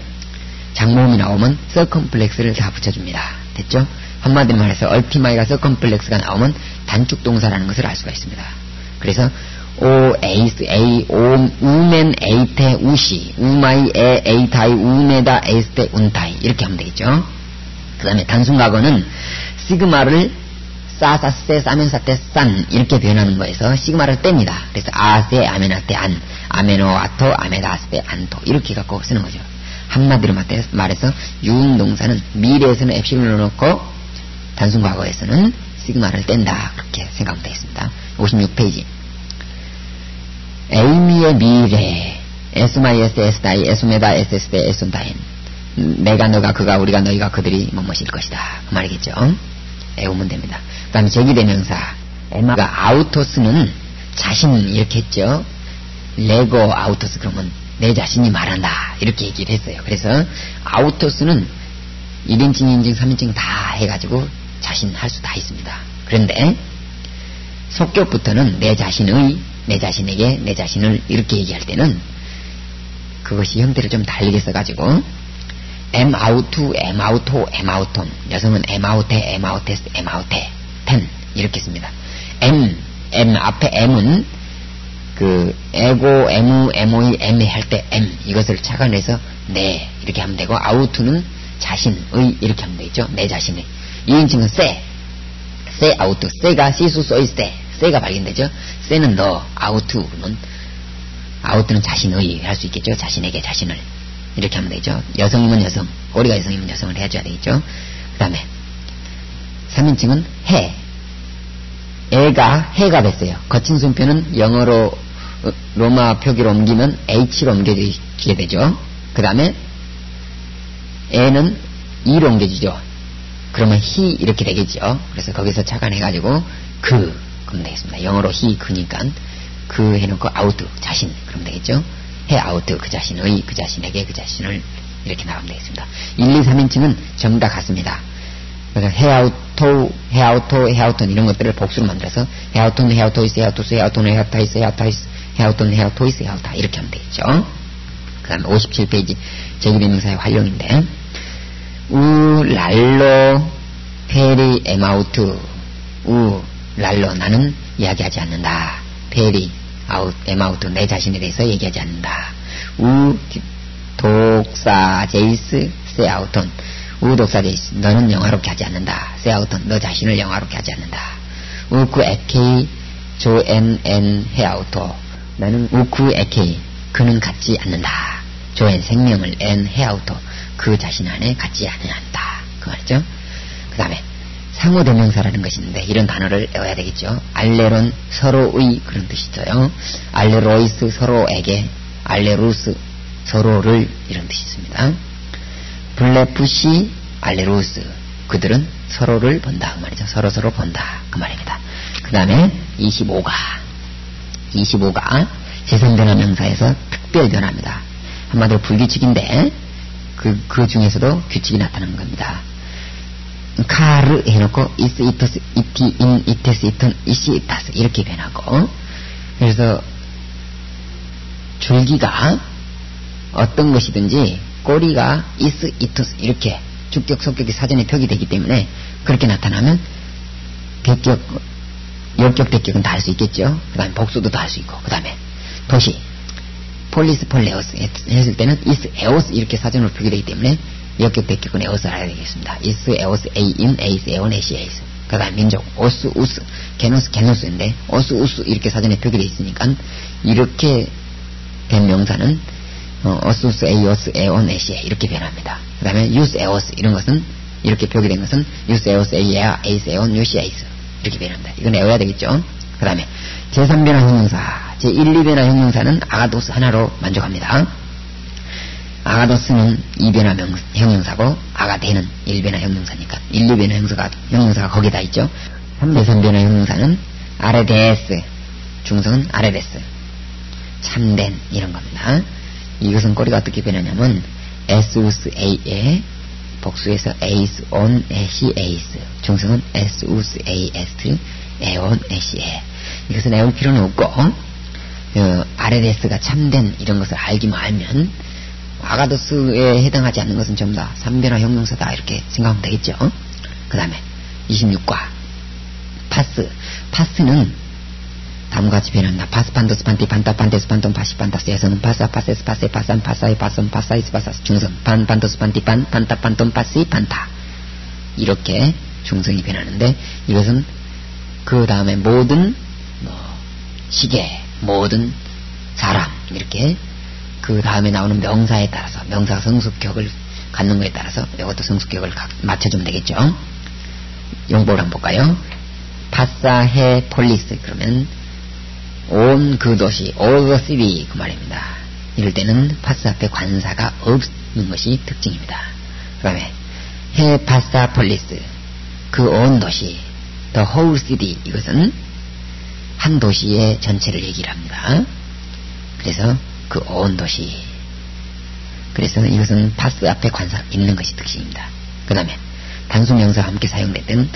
장모음이 나오면 서컴플렉스를 다 붙여줍니다. 됐죠? 한마디로 말해서 얼티마이가 서컴플렉스가 나오면 단축동사라는 것을 알 수가 있습니다. 그래서 오 에이스 에이 우멘 에이테 우시 우마이 에 에이타이 우메다 에이스테 운타이 이렇게 하면 되겠죠. 그 다음에 단순과거는 시그마를 싸사세 싸면사테 싼 이렇게 변하는 거에서 시그마를 뗍니다. 그래서 아세 아메나테 안 아메노아토 아메다스테 안토 이렇게 갖고 쓰는 거죠. 한마디로 말해서 유응동사는 미래에서는 엡실론을 넣고 단순과거에서는 시그마를 뗀다 그렇게 생각하면 되겠습니다. 56페이지 에이미의 미래 에스마이에스 에스다이 에스메다 에스에스데 에손다인 내가 너가 그가 우리가 너희가 그들이 뭐뭐일 것이다 그 말이겠죠. 외우면 됩니다. 그 다음에 제기대명사 에마가 아우토스는 자신 이렇게 했죠. 레고 아우토스 그러면 내 자신이 말한다 이렇게 얘기를 했어요. 그래서 아우토스는 1인칭, 2인칭, 3인칭 다 해가지고 자신 할 수 다 있습니다. 그런데 속격부터는 내 자신에게 내 자신을 이렇게 얘기할 때는 그것이 형태를 좀 다르게 써가지고 엠아우투, 엠아우토, 엠아우톤, 여성은 엠아우테, 엠아우테스, 엠아우테, 텐 이렇게 씁니다. M 앞에 M은 그 에고, 에무, 에모이, 에메 할 때 M 이것을 착안해서 내 이렇게 하면 되고, 아우투는 자신의 이렇게 하면 되겠죠. 내 자신의. 2인칭은 세 아우투, 세가 시수 소이스 세가 발견되죠. 세는 너, 아우투는 아우투는 자신의 할 수 있겠죠. 자신에게 자신을 이렇게 하면 되죠. 여성이면 여성, 꼬리가 여성이면 여성을 해줘야 되겠죠. 그 다음에 3인칭은 해가 됐어요. 거친 순표는 영어로 로마 표기로 옮기면 H로 옮겨지게 되죠. 그 다음에 애는 E로 옮겨지죠. 그러면 he 이렇게 되겠죠. 그래서 거기서 착안해가지고 그러면 되겠습니다. 영어로 he 그니까 그 해놓고 아우트 자신 그러면 되겠죠. 해 아우트 그 자신의, 그 자신에게, 그 자신을 이렇게 나가면 되겠습니다. 1, 2, 3인칭은 전부 다 같습니다. 그래서 헤아우톤 이런 것들을 복수로 만들어서 헤아우톤, 헤아우토이스, 헤아우토스, 헤아우톤, 헤아우타이스, 헤아우타이스, 헤아우톤, 헤아우토이스, 헤아우타 이렇게 하면 되겠죠. 그 다음에 57페이지 제기대명사의 활용인데 우, 랄로, 페리, 에마우트 우, 랄로 나는 이야기하지 않는다. 페리, 에마우트 내 자신에 대해서 얘기하지 않는다. 우, 독사, 제이스, 세아우톤 우독사 제이스 너는 영화롭게 하지 않는다. 세아우톤 너 자신을 영화롭게 하지 않는다. 우쿠 에케이 조엔 헤아우토 나는 우쿠 에케이 그는 갖지 않는다. 조엔 생명을 엔 헤아우토 그 자신 안에 갖지 않는다. 그 말이죠. 그 다음에 상호대명사라는 것이 있는데 이런 단어를 외워야 되겠죠. 알레론 서로의 그런 뜻이 있어요. 알레로이스 서로에게, 알레루스 서로를 이런 뜻이 있습니다. 블레푸시 알레루스 그들은 서로를 본다 그 말이죠. 서로 본다 그 말입니다. 그 다음에 25가 제3변화 명사에서 특별변화입니다. 한마디로 불규칙인데 그 중에서도 규칙이 나타나는 겁니다. 카르 해놓고 이스, 이토스, 이티, 인, 이테스, 이톤, 이시, 이타스 이렇게 변하고, 그래서 줄기가 어떤 것이든지 꼬리가 이스, 이토스 이렇게 주격, 속격이 사전에 표기되기 때문에 그렇게 나타나면 대격, 역격, 대격은 다 할 수 있겠죠. 그 다음에 복수도 다 할 수 있고, 그 다음에 도시 폴리스, 폴레오스 했을 때는 이스, 에오스 이렇게 사전으로 표기되기 때문에 역격, 대격은 에오스를 알아야 되겠습니다. 이스, 에오스, 에이인, 에이스, 에온, 에시, 에이스. 그 다음 민족, 오스, 우스, 게노스, 게노스인데 오스, 우스 이렇게 사전에 표기되어 있으니까 이렇게 된 명사는 오스, 우스, 에이, 오스, 에온, 에시, 에 이렇게 변합니다. 그 다음에 유스, 에오스 이런 것은 이렇게 표기된 것은 유스, 에오스, 에이, 에아, 에이스, 에온, 유시, 에이스 이렇게 변합니다. 이건 외워야 되겠죠. 그 다음에 제3변화 형용사, 제1, 2변화 형용사는 아가도스 하나로 만족합니다. 아가도스는 2변화 형용사고 아가데는 1변화 형용사니까 1, 2변화 형용사가 거기다 있죠. 3변화 형용사는 아레데스 중성은 아레데스 참된 이런 겁니다. 이것은 꼬리가 어떻게 변하냐면 에스우스 에이에 복수에서 에이스 온 에시 에이스 중성은 에스우스 에이에스 에온 에시 에 이것은 외울 필요는 없고 아레데스가 참된 이런 것을 알기만 알면 아가도스에 해당하지 않는 것은 전부 다 3변화 형용사다 이렇게 생각하면 되겠죠. 그 다음에 26과 파스는 다음과 같이 변합니다. 파스, 판도스, 판티, 판타, 판테스, 판톤, 파시, 판타스 여성은 파사, 파세스, 파세, 파산, 파사이, 파선, 파사이스, 파사스 중성 판, 판도스, 판티, 판, 판타, 판톤, 파시, 판타 이렇게 중성이 변하는데 이것은 그 다음에 모든 시계, 모든 사람 이렇게 그 다음에 나오는 명사에 따라서 명사가 성수격을 갖는 것에 따라서 이것도 성수격을 맞춰주면 되겠죠. 용법을 한번 볼까요? 파사해 폴리스 그러면 온 그 도시 all the city 그 말입니다. 이럴 때는 파스 앞에 관사가 없는 것이 특징입니다. 그 다음에 해 파사 폴리스 그 온 도시 the whole city 이것은 한 도시의 전체를 얘기를 합니다. 그래서 그 온 도시. 그래서 이것은 파스 앞에 관사 있는 것이 특징입니다. 그 다음에 단수명사와 함께 사용됐던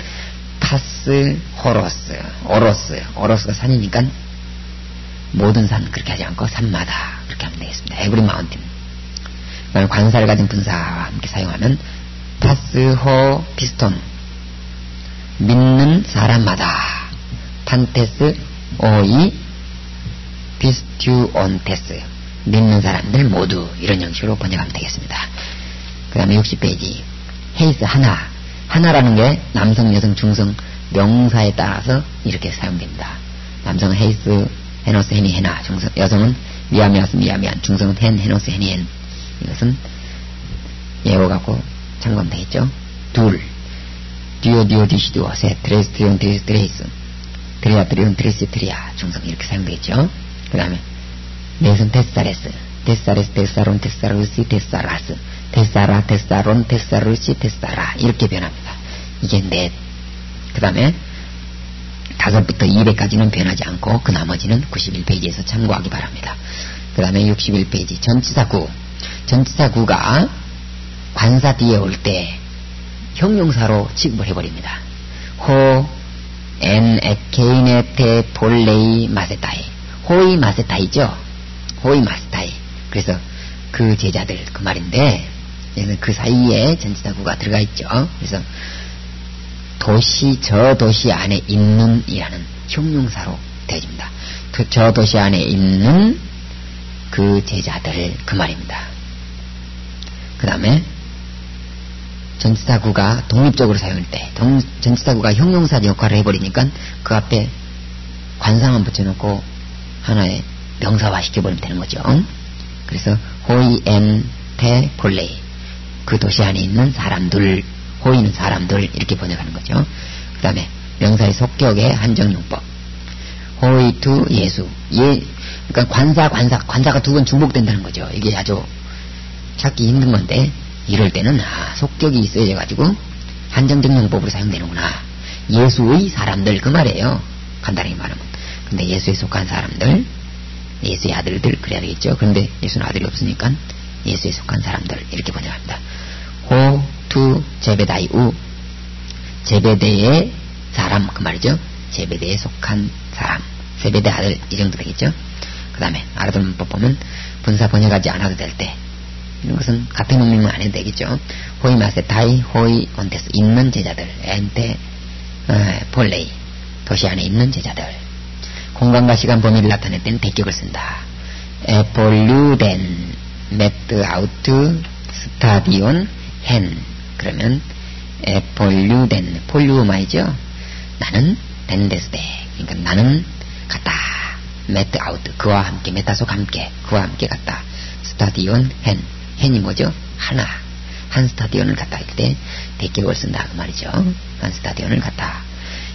파스 호로스, 오로스가 산이니까 모든 산 그렇게 하지 않고 산마다 그렇게 하면 되겠습니다. 에브리 마운틴. 그 다음에 관사를 가진 분사와 함께 사용하면 파스호 피스톤, 믿는 사람마다, 탄테스 오이 피스튜온테스, 믿는 사람들 모두, 이런 형식으로 번역하면 되겠습니다. 그 다음에 60페이지 헤이스 하나라는 게 남성, 여성, 중성 명사에 따라서 이렇게 사용됩니다. 남성은 헤이스 헤노스 헤니 헤나, 여성은 미아미아스 미아미안, 중성은 헨 헤노스 헤니 헨. 이것은 예어 갖고 참고하면 되겠죠. 둘, 듀오 디시두어, 셋, 트레이스 트리온 트레이스, 트리아 트리온 트레이스 트리아, 중성 이렇게 사용되겠죠. 그 다음에 넷은 테사레스, 테사론 테사루시 테사라스, 테사라 테사론 테사루시 테사라, 이렇게 변합니다. 이게 넷. 그 다음에 5부터 200까지는 변하지 않고 그 나머지는 91페이지에서 참고하기 바랍니다. 그 다음에 61페이지 전치사구가 관사 뒤에 올 때 형용사로 취급을 해버립니다. 호, 엔, 에케이네테, 볼레이, 마세타이. 호이 마세타이죠. 호이 마세타이. 그래서 그 제자들 그 말인데, 그 사이에 전치사구가 들어가 있죠. 그래서 도시, 저 도시 안에 있는 이라는 형용사로 되어집니다. 저 도시 안에 있는 그 제자들 그 말입니다. 그 다음에 전치사구가 독립적으로 사용할 때 전치사구가 형용사 역할을 해버리니까 그 앞에 관사만 붙여놓고 하나의 명사화 시켜버리면 되는 거죠. 그래서 호이 엔 테 폴레이, 그 도시 안에 있는 사람들, 호이는 사람들 이렇게 번역하는 거죠. 그 다음에 명사의 속격의 한정용법, 호이 투 예수, 그러니까 관사가 두 번 중복된다는 거죠. 이게 아주 찾기 힘든 건데, 이럴 때는 속격이 있어야 가지고 한정적 용법으로 사용되는구나. 예수의 사람들 그 말이에요. 간단하게 말하면. 근데 예수에 속한 사람들, 예수의 아들들 그래야 되겠죠. 그런데 예수는 아들이 없으니까 예수에 속한 사람들 이렇게 번역합니다. 호, 투, 제베다이, 우, 제베데의 사람 그 말이죠. 제베데에 속한 사람, 제베데 아들 이 정도 되겠죠. 그 다음에 알아두는 문법 보면 분사 번역하지 않아도 될 때 이런 것은 같은 의미만 안 해도 되겠죠. 호이 마세타이, 호이 온테스, 있는 제자들, 엔테 폴레이, 도시 안에 있는 제자들. 공간과 시간 범위를 나타낼 때는 대격을 쓴다. 에폴류덴 메트 아우트 스타디온 헨. 그러면 에폴류덴, 폴류마이죠. 나는 덴데스데, 그러니까 나는 갔다. 메트 아우트, 그와 함께, 메타속 함께, 그와 함께 갔다. 스타디온 헨, 헨이 뭐죠? 한 스타디온을 갔다 할 때 대격을 쓴다 그 말이죠. 한 스타디온을 갔다.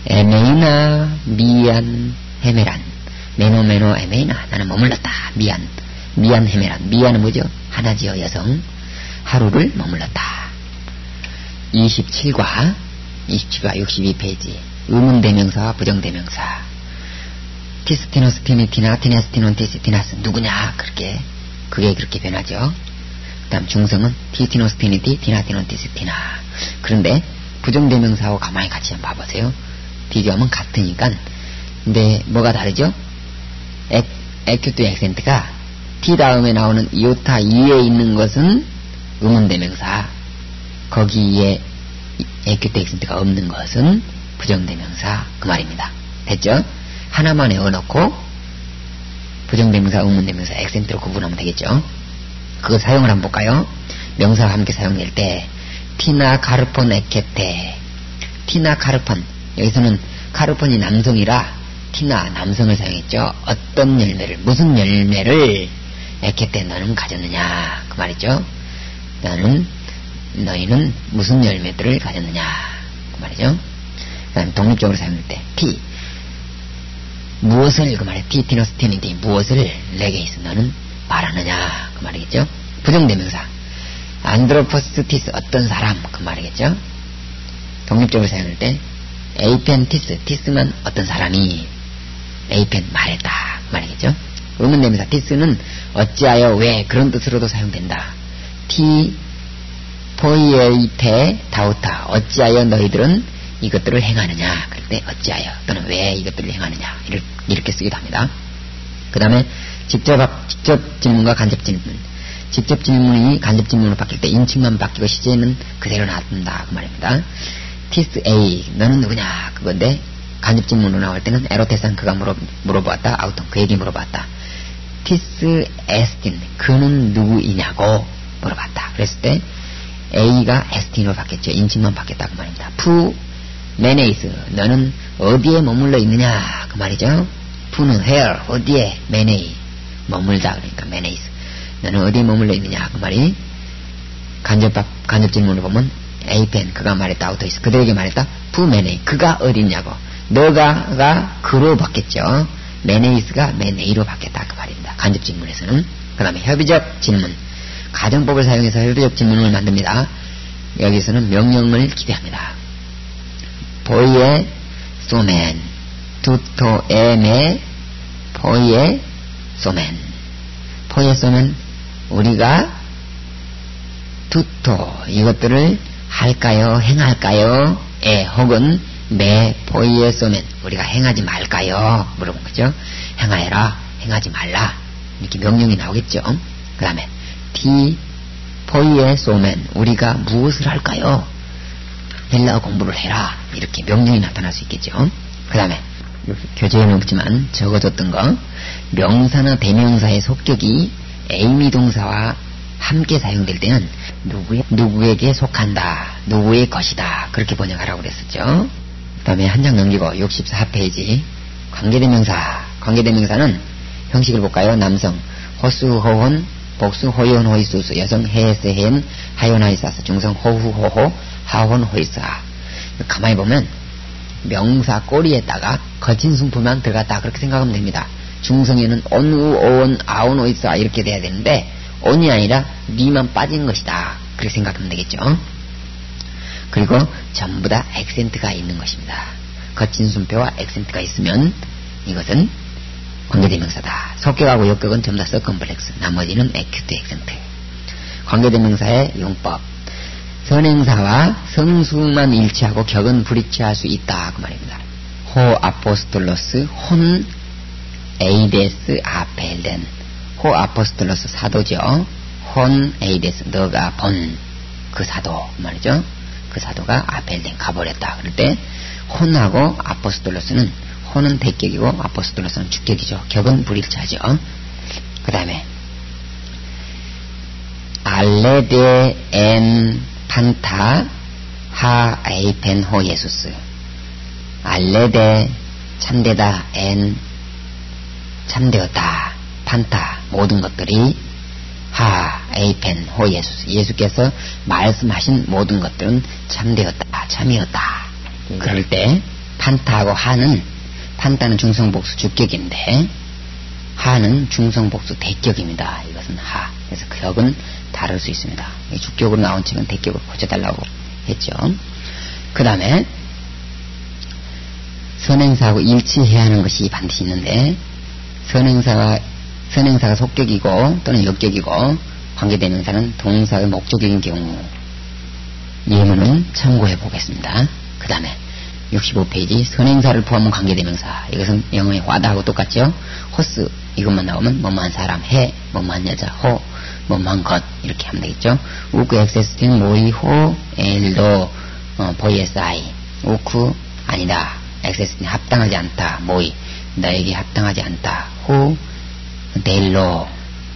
에메이나 미안 헤메란, 메노 에메이나, 나는 머물렀다. 미안 헤메란, 미안은 뭐죠? 하나지요. 여성, 하루를 머물렀다. 27과 62페이지 의문대명사와 부정대명사. 티스티노스 티니티나 티네스티논 티스티나스, 누구냐, 그게 그렇게 변하죠. 그 다음 중성은 티티노스 티니티 티나티논 티스티나. 그런데 부정대명사하고 가만히 같이 한번 봐보세요. 비교하면 같으니까. 근데 뭐가 다르죠? 에큐트 액센트가 T 다음에 나오는 이오타 이에 있는 것은 의문대명사, 거기에 에큐트 액센트가 없는 것은 부정대명사 그 말입니다. 됐죠? 하나만 외워놓고 부정대명사, 의문대명사, 액센트로 구분하면 되겠죠? 그거 사용을 한번 볼까요? 명사와 함께 사용될 때 티나 카르폰 에케테, 티나 카르폰, 여기서는 카르폰이 남성이라 티나 남성을 사용했죠. 어떤 열매를, 무슨 열매를 에케테 너는 가졌느냐 그 말이죠. 너희는 무슨 열매들을 가졌느냐 그 말이죠. 그다음 독립적으로 사용할 때 티, 무엇을 그 말이에요. 티티너스 티니티, 무엇을 내게 있어 너는 말하느냐 그 말이겠죠. 부정대명사 안드로포스 티스, 어떤 사람 그 말이겠죠. 독립적으로 사용할 때 에이펜 티스, 티스만 어떤 사람이, 에이펜 말했다 그 말이겠죠. 의문대명사 this는 어찌하여 왜 그런 뜻으로도 사용된다. t 포이에이테 다우타 어찌하여 너희들은 이것들을 행하느냐. 그럴 때 어찌하여 또는 왜 이것들을 행하느냐 이렇게 쓰기도 합니다. 그 다음에 직접 질문과 간접 질문. 직접 질문이 간접 질문으로 바뀔 때 인칭만 바뀌고 시제는 그대로 놔둔다 그 말입니다. 티스 A 너는 누구냐 그건데 간접 질문으로 나올 때는 에로테산 그가 물어보았다. 아우톤 그에게 물어봤다. 티스 에스틴 그는 누구이냐고 물어봤다. 그랬을 때 A가 에스틴으로 바뀌었죠. 인칭만 바뀌었다 그 말입니다. 푸 메네이스 너는 어디에 머물러 있느냐 그 말이죠. 푸는 where 어디에 메네이 머물다 그러니까 메네이스 너는 어디에 머물러 있느냐 그 말이 간접 질문으로 보면 에이펜 그가 말했다. 아우토이스 그들에게 말했다. 푸 메네이 그가 어디 있냐고 너가가 그로 바뀌었죠. 메네이스가 메네이로 바뀌었다 그 말입니다. 간접 질문에서는. 그 다음에 협의적 질문 가정법을 사용해서 협의적 질문을 만듭니다. 여기서는 명령을 기대합니다. 보이에 소맨 투토에메 포이에 소맨 포이에 소맨 우리가 투토 이것들을 할까요 행할까요 혹은 매 포이에 소맨 우리가 행하지 말까요 물어본 거죠. 행하여라 행하지 말라 이렇게 명령이 나오겠죠. 그 다음에 티 포이에 소맨 우리가 무엇을 할까요 헬라어 공부를 해라 이렇게 명령이 나타날 수 있겠죠. 그 다음에 교재에는 없지만 적어줬던 거 명사나 대명사의 속격이 에이미 동사와 함께 사용될 때는 누구에게 속한다 누구의 것이다 그렇게 번역하라고 그랬었죠. 그 다음에 한 장 넘기고 64페이지 관계대명사는 형식을 볼까요. 남성 호수 호혼 복수 호이혼 호이수수 여성 헤에스 헤엔 하이온 하이사스 중성 호후 호호 하혼 호이스하 가만히 보면 명사 꼬리에다가 거친 순포만 들어갔다 그렇게 생각하면 됩니다. 중성에는 온, 우, 오온, 아온, 오이스하 이렇게 돼야 되는데 온이 아니라 니만 빠진 것이다 그렇게 생각하면 되겠죠. 그리고 전부 다 액센트가 있는 것입니다. 거친 순표와 액센트가 있으면 이것은 관계대명사다. 속격하고 역격은 전부 다 서컴플렉스 나머지는 에큐트 액센트. 관계대명사의 용법 선행사와 성수만 일치하고 격은 불일치할 수 있다 그 말입니다. 호 아포스톨로스 혼 에이데스 아펠덴 호 아포스톨로스 사도죠. 혼 에이데스 너가 본 그 사도 말이죠. 그 사도가 아펠덴 가버렸다. 그럴 때 혼하고 아포스톨로스는 혼은 대격이고 아포스톨로스는 주격이죠. 격은 불일치하죠. 그 다음에 알레데 엔 판타 하 에이펜 호 예수스 알레데 참되다 엔 참되었다 판타 모든 것들이 하 에이펜 호 예수스 예수께서 말씀하신 모든 것들은 참되었다 참이었다. 그럴 때 판타하고 하는 판타는 중성복수 주격인데 하는 중성복수 대격입니다. 이것은 하. 그래서 그 격은 다를 수 있습니다. 주격으로 나온 책은 대격을 고쳐달라고 했죠. 그 다음에 선행사하고 일치해야 하는 것이 반드시 있는데 선행사가 속격이고 또는 역격이고 관계대명사는 동사의 목적인 경우 예문은 참고해 보겠습니다. 그 다음에 65페이지 선행사를 포함한 관계대명사 이것은 영어의 와다하고 똑같죠. 호스 이것만 나오면 뭐뭐한 사람 해 뭐뭐한 여자 호 뭐뭐한 것 이렇게 하면 되겠죠. 우크 엑세스틴 모이 호 엘도 보이에스아이 우크 아니다 엑세스틴 합당하지 않다 모이 나에게 합당하지 않다 호 델로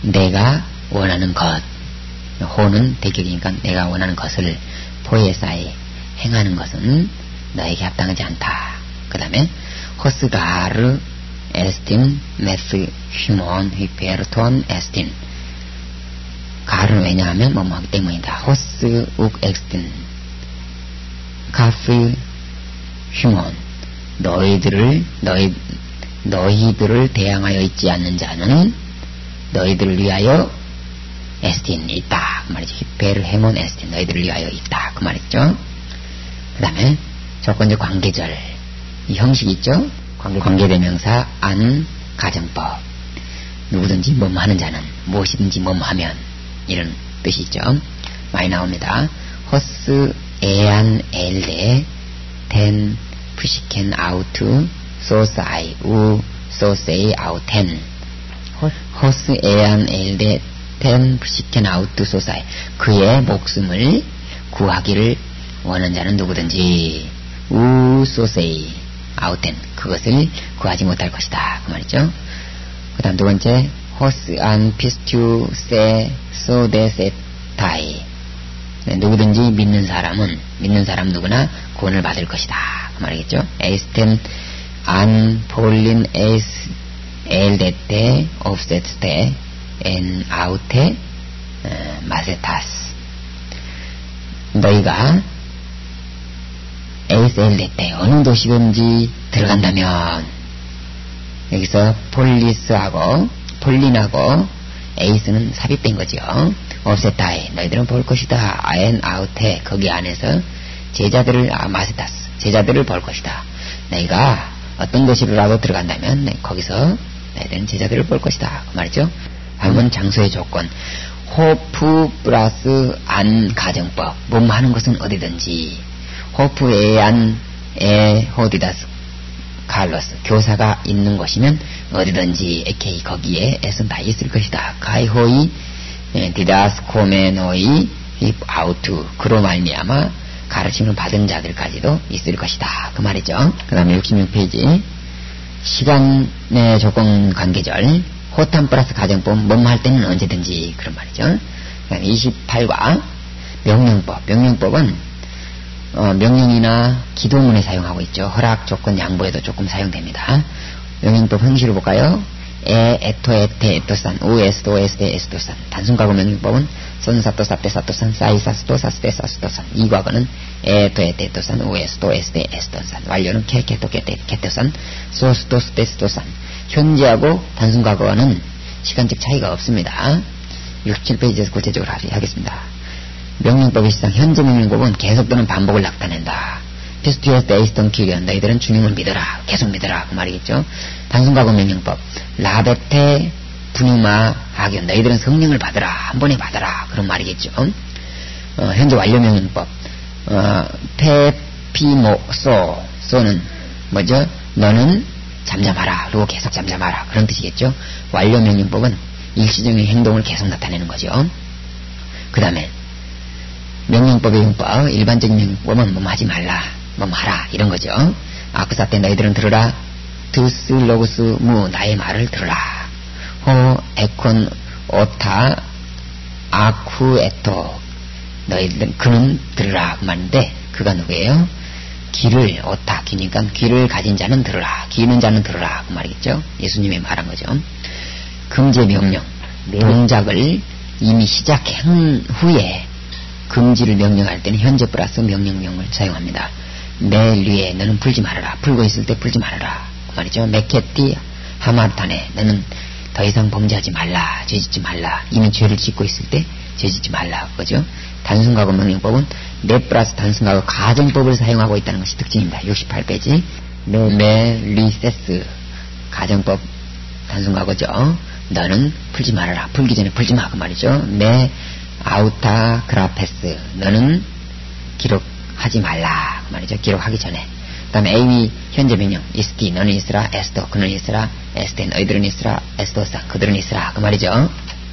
내가 원하는 것 호는 대격이니까 내가 원하는 것을 포에사이 행하는 것은 너에게 합당하지 않다. 그 다음에 호스가르 에스틴 메스 휴몬 휘페르톤 에스틴 가르는 왜냐하면 뭐뭐 하기 때문이다. 호스 욱 엑스틴 카프 휴몬 너희들을 대항하여 있지 않는 자는 너희들을 위하여 에스틴 있다 그 말이죠. 히페르 헤몬 에스틴 너희들을 위하여 있다 그 말이죠. 그 다음에 조건적 관계절 이 형식 있죠. 관계대명사 안 가정법 누구든지 뭐하는 자는 무엇이든지 뭐하면 이런 뜻이죠. 많이 나옵니다. 허스 에안 엘레 텐 푸시켄 아우투 소사이 우 소세이 아우텐 허스 에안 엘레 텐 푸시켄 아우투 소사이 그의 목숨을 구하기를 원하는 자는 누구든지 우 소세이 아우텐 그것을 구하지 못할 것이다 그 말이죠. 그 다음 두 번째 호스 안 피스튜 세 소데 세타이 누구든지 믿는 사람 누구나 구원을 받을 것이다 그 말이겠죠. 에이스텐 안 폴린 에이스 엘데테 옵세트테 엔 아우테 마세타스 너희가 에이스 엘데테 어느 도시든지 들어간다면 여기서 폴린하고 에이스는 삽입된 거죠. 옵세타이 너희들은 볼 것이다. 아엔 아우테 거기 안에서 제자들을 마세타스 제자들을 볼 것이다. 너희가 어떤 도시로라도 들어간다면 거기서 너희들은 제자들을 볼 것이다 그 말이죠. 한번 장소의 조건 호프 플러스 안 가정법 뭐하는 것은 어디든지 호프에 안 에 호디다스 칼로스 교사가 있는 곳이면 어디든지 에케이 거기에 에선 다 있을 것이다. 가이호이 디다스 코메노이 아우투 그로 말미암아 가르침을 받은 자들까지도 있을 것이다 그 말이죠. 그 다음에 66페이지 시간의 조건 관계절 호탄 플러스 가정법 뭐할 때는 언제든지 그런 말이죠. 그 다음에 28과 명령법은 명령이나 기도문에 사용하고 있죠. 허락 조건 양보에도 조금 사용됩니다. 명령법 형식을 볼까요? 에토 에테 에토산 우에스도 에스데 에스도산 단순과거 명령법은 선사또 사테 사토산 사이사스도 사스테 사스도산 이 과거는 에토 에테 에토산 우에스도 에스데 에스도산 완료는 케케토 케테 케토산 소스도 스테스도산 현재하고 단순과거는 시간적 차이가 없습니다. 67페이지에서 구체적으로 하겠습니다. 명령법의 시상 현재 명령법은 계속되는 반복을 나타낸다. 피스투에스 데이스턴 키견 너희들은 주님을 믿어라 계속 믿어라 그 말이겠죠. 단순과거 명령법 라베테 분유마 하견 너희들은 성령을 받으라 한 번에 받아라 그런 말이겠죠. 현재 완료 명령법 페피모소는 뭐죠? 너는 잠잠하라 그리고 계속 잠잠하라 그런 뜻이겠죠. 완료 명령법은 일시적인 행동을 계속 나타내는 거죠. 그 다음에 명령법의 용법 일반적인 명령법은 뭐 하지 말라 뭐 하라 이런 거죠. 아크사 때 너희들은 들으라 드스 로그스 무 나의 말을 들으라 호 에콘 오타 아쿠에토 너희들은 그는 들으라 그 말인데 그가 누구예요? 귀를 오타 귀니까 귀를 가진 자는 들으라 귀 있는 자는 들으라 그 말이겠죠. 예수님이 말한 거죠. 금제 명령 동작을 이미 시작한 후에 금지를 명령할 때는 현재 플러스 명령명을 사용합니다. 멜리에 너는 풀지 말아라 풀고 있을 때 풀지 말아라 그 말이죠. 메케티 하마타네 너는 더 이상 범죄하지 말라 죄짓지 말라 이미 죄를 짓고 있을 때 죄짓지 말라 그거죠. 단순과거 명령법은 네 플러스 단순과거 가정법을 사용하고 있다는 것이 특징입니다. 68페이지 멜리세스 가정법 단순과거죠. 너는 풀지 말아라 풀기 전에 풀지 마 그 말이죠. 아우타 그라페스 너는 기록하지 말라 그 말이죠. 기록하기 전에. 그 다음에 에이미 현재 명령 이스티 너는 있으라 에스토 그는 있으라 에스테 너희들은 있으라 에스토사 그들은 있으라 그 말이죠.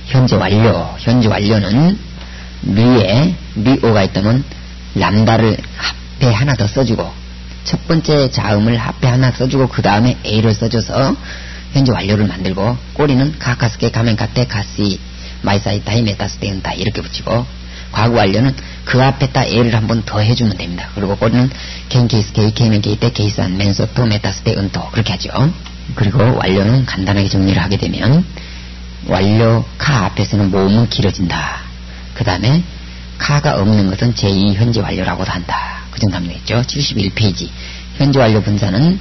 현재 완료는 미에 미오가 있다면 람다를 합에 하나 더 써주고 첫 번째 자음을 합에 하나 써주고 그 다음에 A를 써줘서 현재 완료를 만들고 꼬리는 카카스케 가멘 카테 카시 마이사이타이 메타스테은타 이렇게 붙이고 과거 완료는 그 앞에다 A를 한번 더 해주면 됩니다. 그리고 꼬리는 켄케이스케 이케멘케이테 케이산 멘소토 메타스테은토 그렇게 하죠. 그리고 완료는 간단하게 정리를 하게 되면 완료 카 앞에서는 모음은 길어진다. 그 다음에 카가 없는 것은 제2 현재 완료라고도 한다. 그 정도 하면 되겠죠. 71페이지 현재 완료 분사는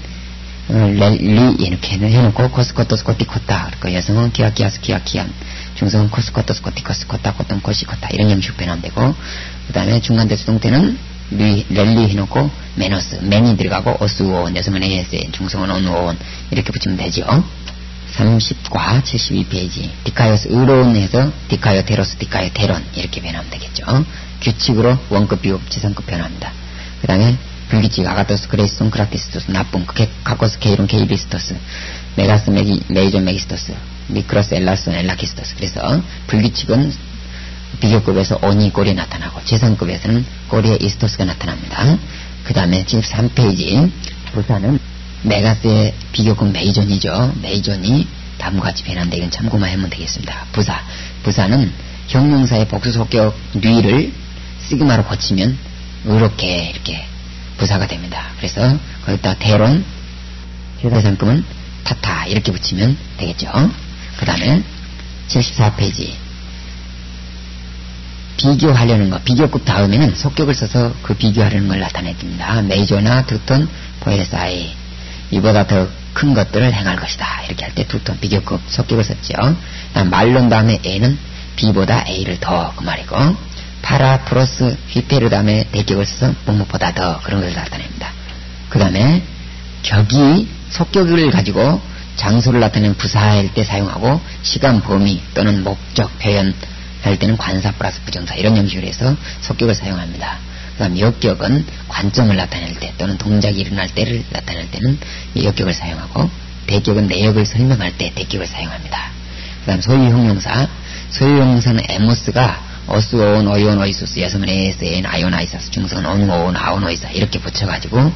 렐리 이렇게 해놓고 코스코토스코티코타 그러니까 여성은 기아키아스 기아키안 중성은 코스코토스코티코스코타 코톤 코시코타 이런 형식으로 변하면 되고 그 다음에 중간대 수동태는 렐리 해놓고 메너스 맨이 들어가고 오스오온 여성은 ASN 중성은 온오온 이렇게 붙이면 되죠. 30과 72페이지. 디카이오스 의로운에서 디카이오 테로스, 디카이오 테론 이렇게 변하면 되겠죠. 규칙으로 원급, 비급, 지성급 변합니다. 그 다음에 불규칙 아가토스, 그레이스, 송크라티스토스, 나쁨, 카코스, 케이론, 케이비스토스, 메가스, 메이존, 메기스토스, 미크로스, 엘라손, 엘라키스토스. 그래서 불규칙은 비교급에서 오니, 꼴이 나타나고 지성급에서는 꼴의 이스토스가 나타납니다. 그 다음에 73페이지. 부사는 메가스의 비교급 메이존이죠. 메이존이 다음과 같이 변한다. 이건 참고만 하면 되겠습니다. 부사는 형용사의 복수 속격 뉘를 시그마로 고치면 이렇게 부사가 됩니다. 그래서 거기다 테론, 대상금은 타타 이렇게 붙이면 되겠죠. 그 다음에 74페이지. 비교하려는 거, 비교급 다음에는 속격을 써서 그 비교하려는 걸 나타내야 됩니다. 메이저나 두톤, 포에사이, 이보다 더 큰 것들을 행할 것이다. 이렇게 할 때 두톤, 비교급, 속격을 썼죠. 다음 말론 다음에 A는 B보다 A를 더, 그 말이고, 파라, 플러스, 휘페르 다음에 대격을 써서 뭐뭐보다 더, 그런 걸 나타냅니다. 그 다음에 격이 속격을 가지고 장소를 나타내는 부사일 때 사용하고, 시간, 범위 또는 목적, 표현, 할 때는 관사 플러스 부정사 이런 형식으로 해서 속격을 사용합니다. 그 다음 역격은 관점을 나타낼 때 또는 동작이 일어날 때를 나타낼 때는 이 역격을 사용하고, 대격은 내역을 설명할 때 대격을 사용합니다. 그 다음 소유 형용사는 에모스가 어스, 오온, 어이온, 어이소스, 여성은 에스, 엔, 아이온, 아이사스, 중성은 온, 오온, 아온, 어이사 이렇게 붙여가지고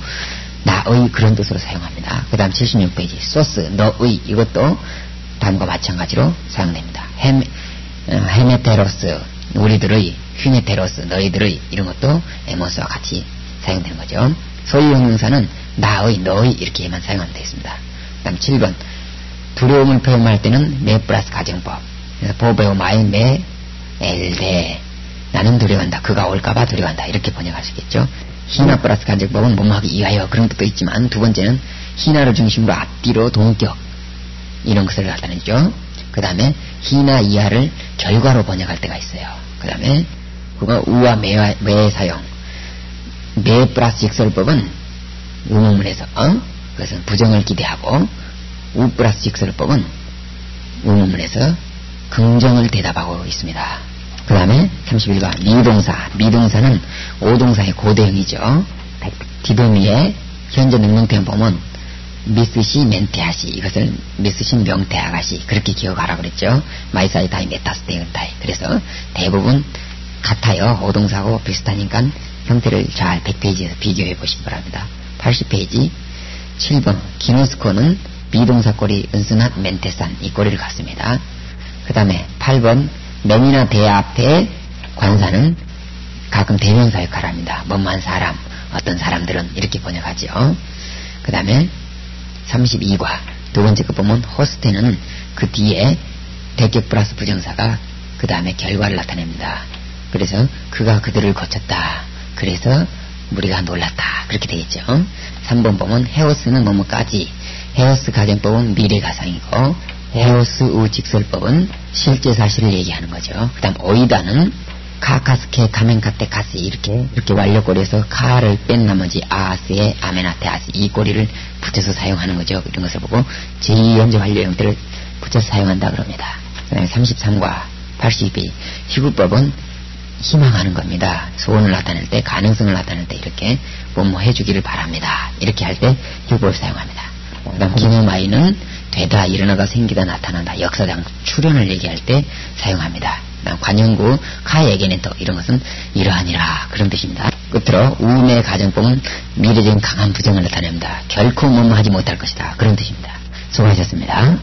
나의 그런 뜻으로 사용합니다. 그 다음 76페이지. 소스, 너의 이것도 다음과 마찬가지로 사용됩니다. 헤메테로스, 우리들의, 휴네테로스, 너희들의 이런 것도 에모스와 같이 사용되는 거죠. 소유 형용사는 나의, 너의 이렇게만 사용하면 되겠습니다. 그 다음 7번. 두려움을 표현할 때는 메 플러스 가정법. 그래서 보베오 마이 메 엘데, 나는 두려워한다. 그가 올까봐 두려워한다. 이렇게 번역할 수 있겠죠. 희나 플러스 가정법은 몸하기 위하여 그런 뜻도 있지만, 두 번째는 희나를 중심으로 앞뒤로 동격 이런 것을 나타내죠. 그 다음에 희나 이하를 결과로 번역할 때가 있어요. 그 다음에 그거 우와 매의 사용. 매 플러스 직설법은 의문문에서 그것은 부정을 기대하고, 우 플러스 직설법은 의문문에서 긍정을 대답하고 있습니다. 그 다음에 31번 미동사는 오동사의 고대형이죠. 디도미의 현재 능동태원 보면 미스시 멘테하시, 이것을 미스시 명태아가시 그렇게 기억하라고 그랬죠. 마이사이 다이 메타스 데은타이. 그래서 대부분 같아요. 오동사하고 비슷하니까 형태를 잘 100페이지에서 비교해 보시기 바랍니다. 80페이지 7번 기노스코는 비동사 꼬리 은순한 멘테산 이 꼬리를 갖습니다. 그 다음에 8번 명이나 대 앞에 관사는 가끔 대명사 역할을 합니다. 뭐뭐한 사람, 어떤 사람들은 이렇게 번역하죠. 그 다음에 32과 두 번째 거 보면 호스테는 그 뒤에 대격 플러스 부정사가 그 다음에 결과를 나타냅니다. 그래서 그가 그들을 거쳤다. 그래서 우리가 놀랐다. 그렇게 되겠죠. 3번 보면 헤오스는 뭐뭐까지. 헤오스 가정법은 미래 가상이고, 헤오스 우직설법은 실제 사실을 얘기하는 거죠. 그 다음 오이다는 카카스케 가멘카테 카스 이렇게 완료꼬리에서 카를 뺀 나머지 아스에 아메나테 아스 이 꼬리를 붙여서 사용하는 거죠. 이런 것을 보고 제2현재 완료 형태를 붙여서 사용한다 그럽니다. 그 다음에 33과 82비 희구법은 희망하는 겁니다. 소원을 나타낼 때, 가능성을 나타낼 때 이렇게 뭐뭐 해주기를 바랍니다. 이렇게 할 때 희구법을 사용합니다. 그 다음 기노마이는 되다, 일어나다, 생기다, 나타난다, 역사상 출현을 얘기할 때 사용합니다. 관용구, 카에게네토 이런 것은 이러하니라 그런 뜻입니다. 끝으로 우음의 가정법은 미래적인 강한 부정을 나타냅니다. 결코 뭐뭐 하지 못할 것이다 그런 뜻입니다. 수고하셨습니다.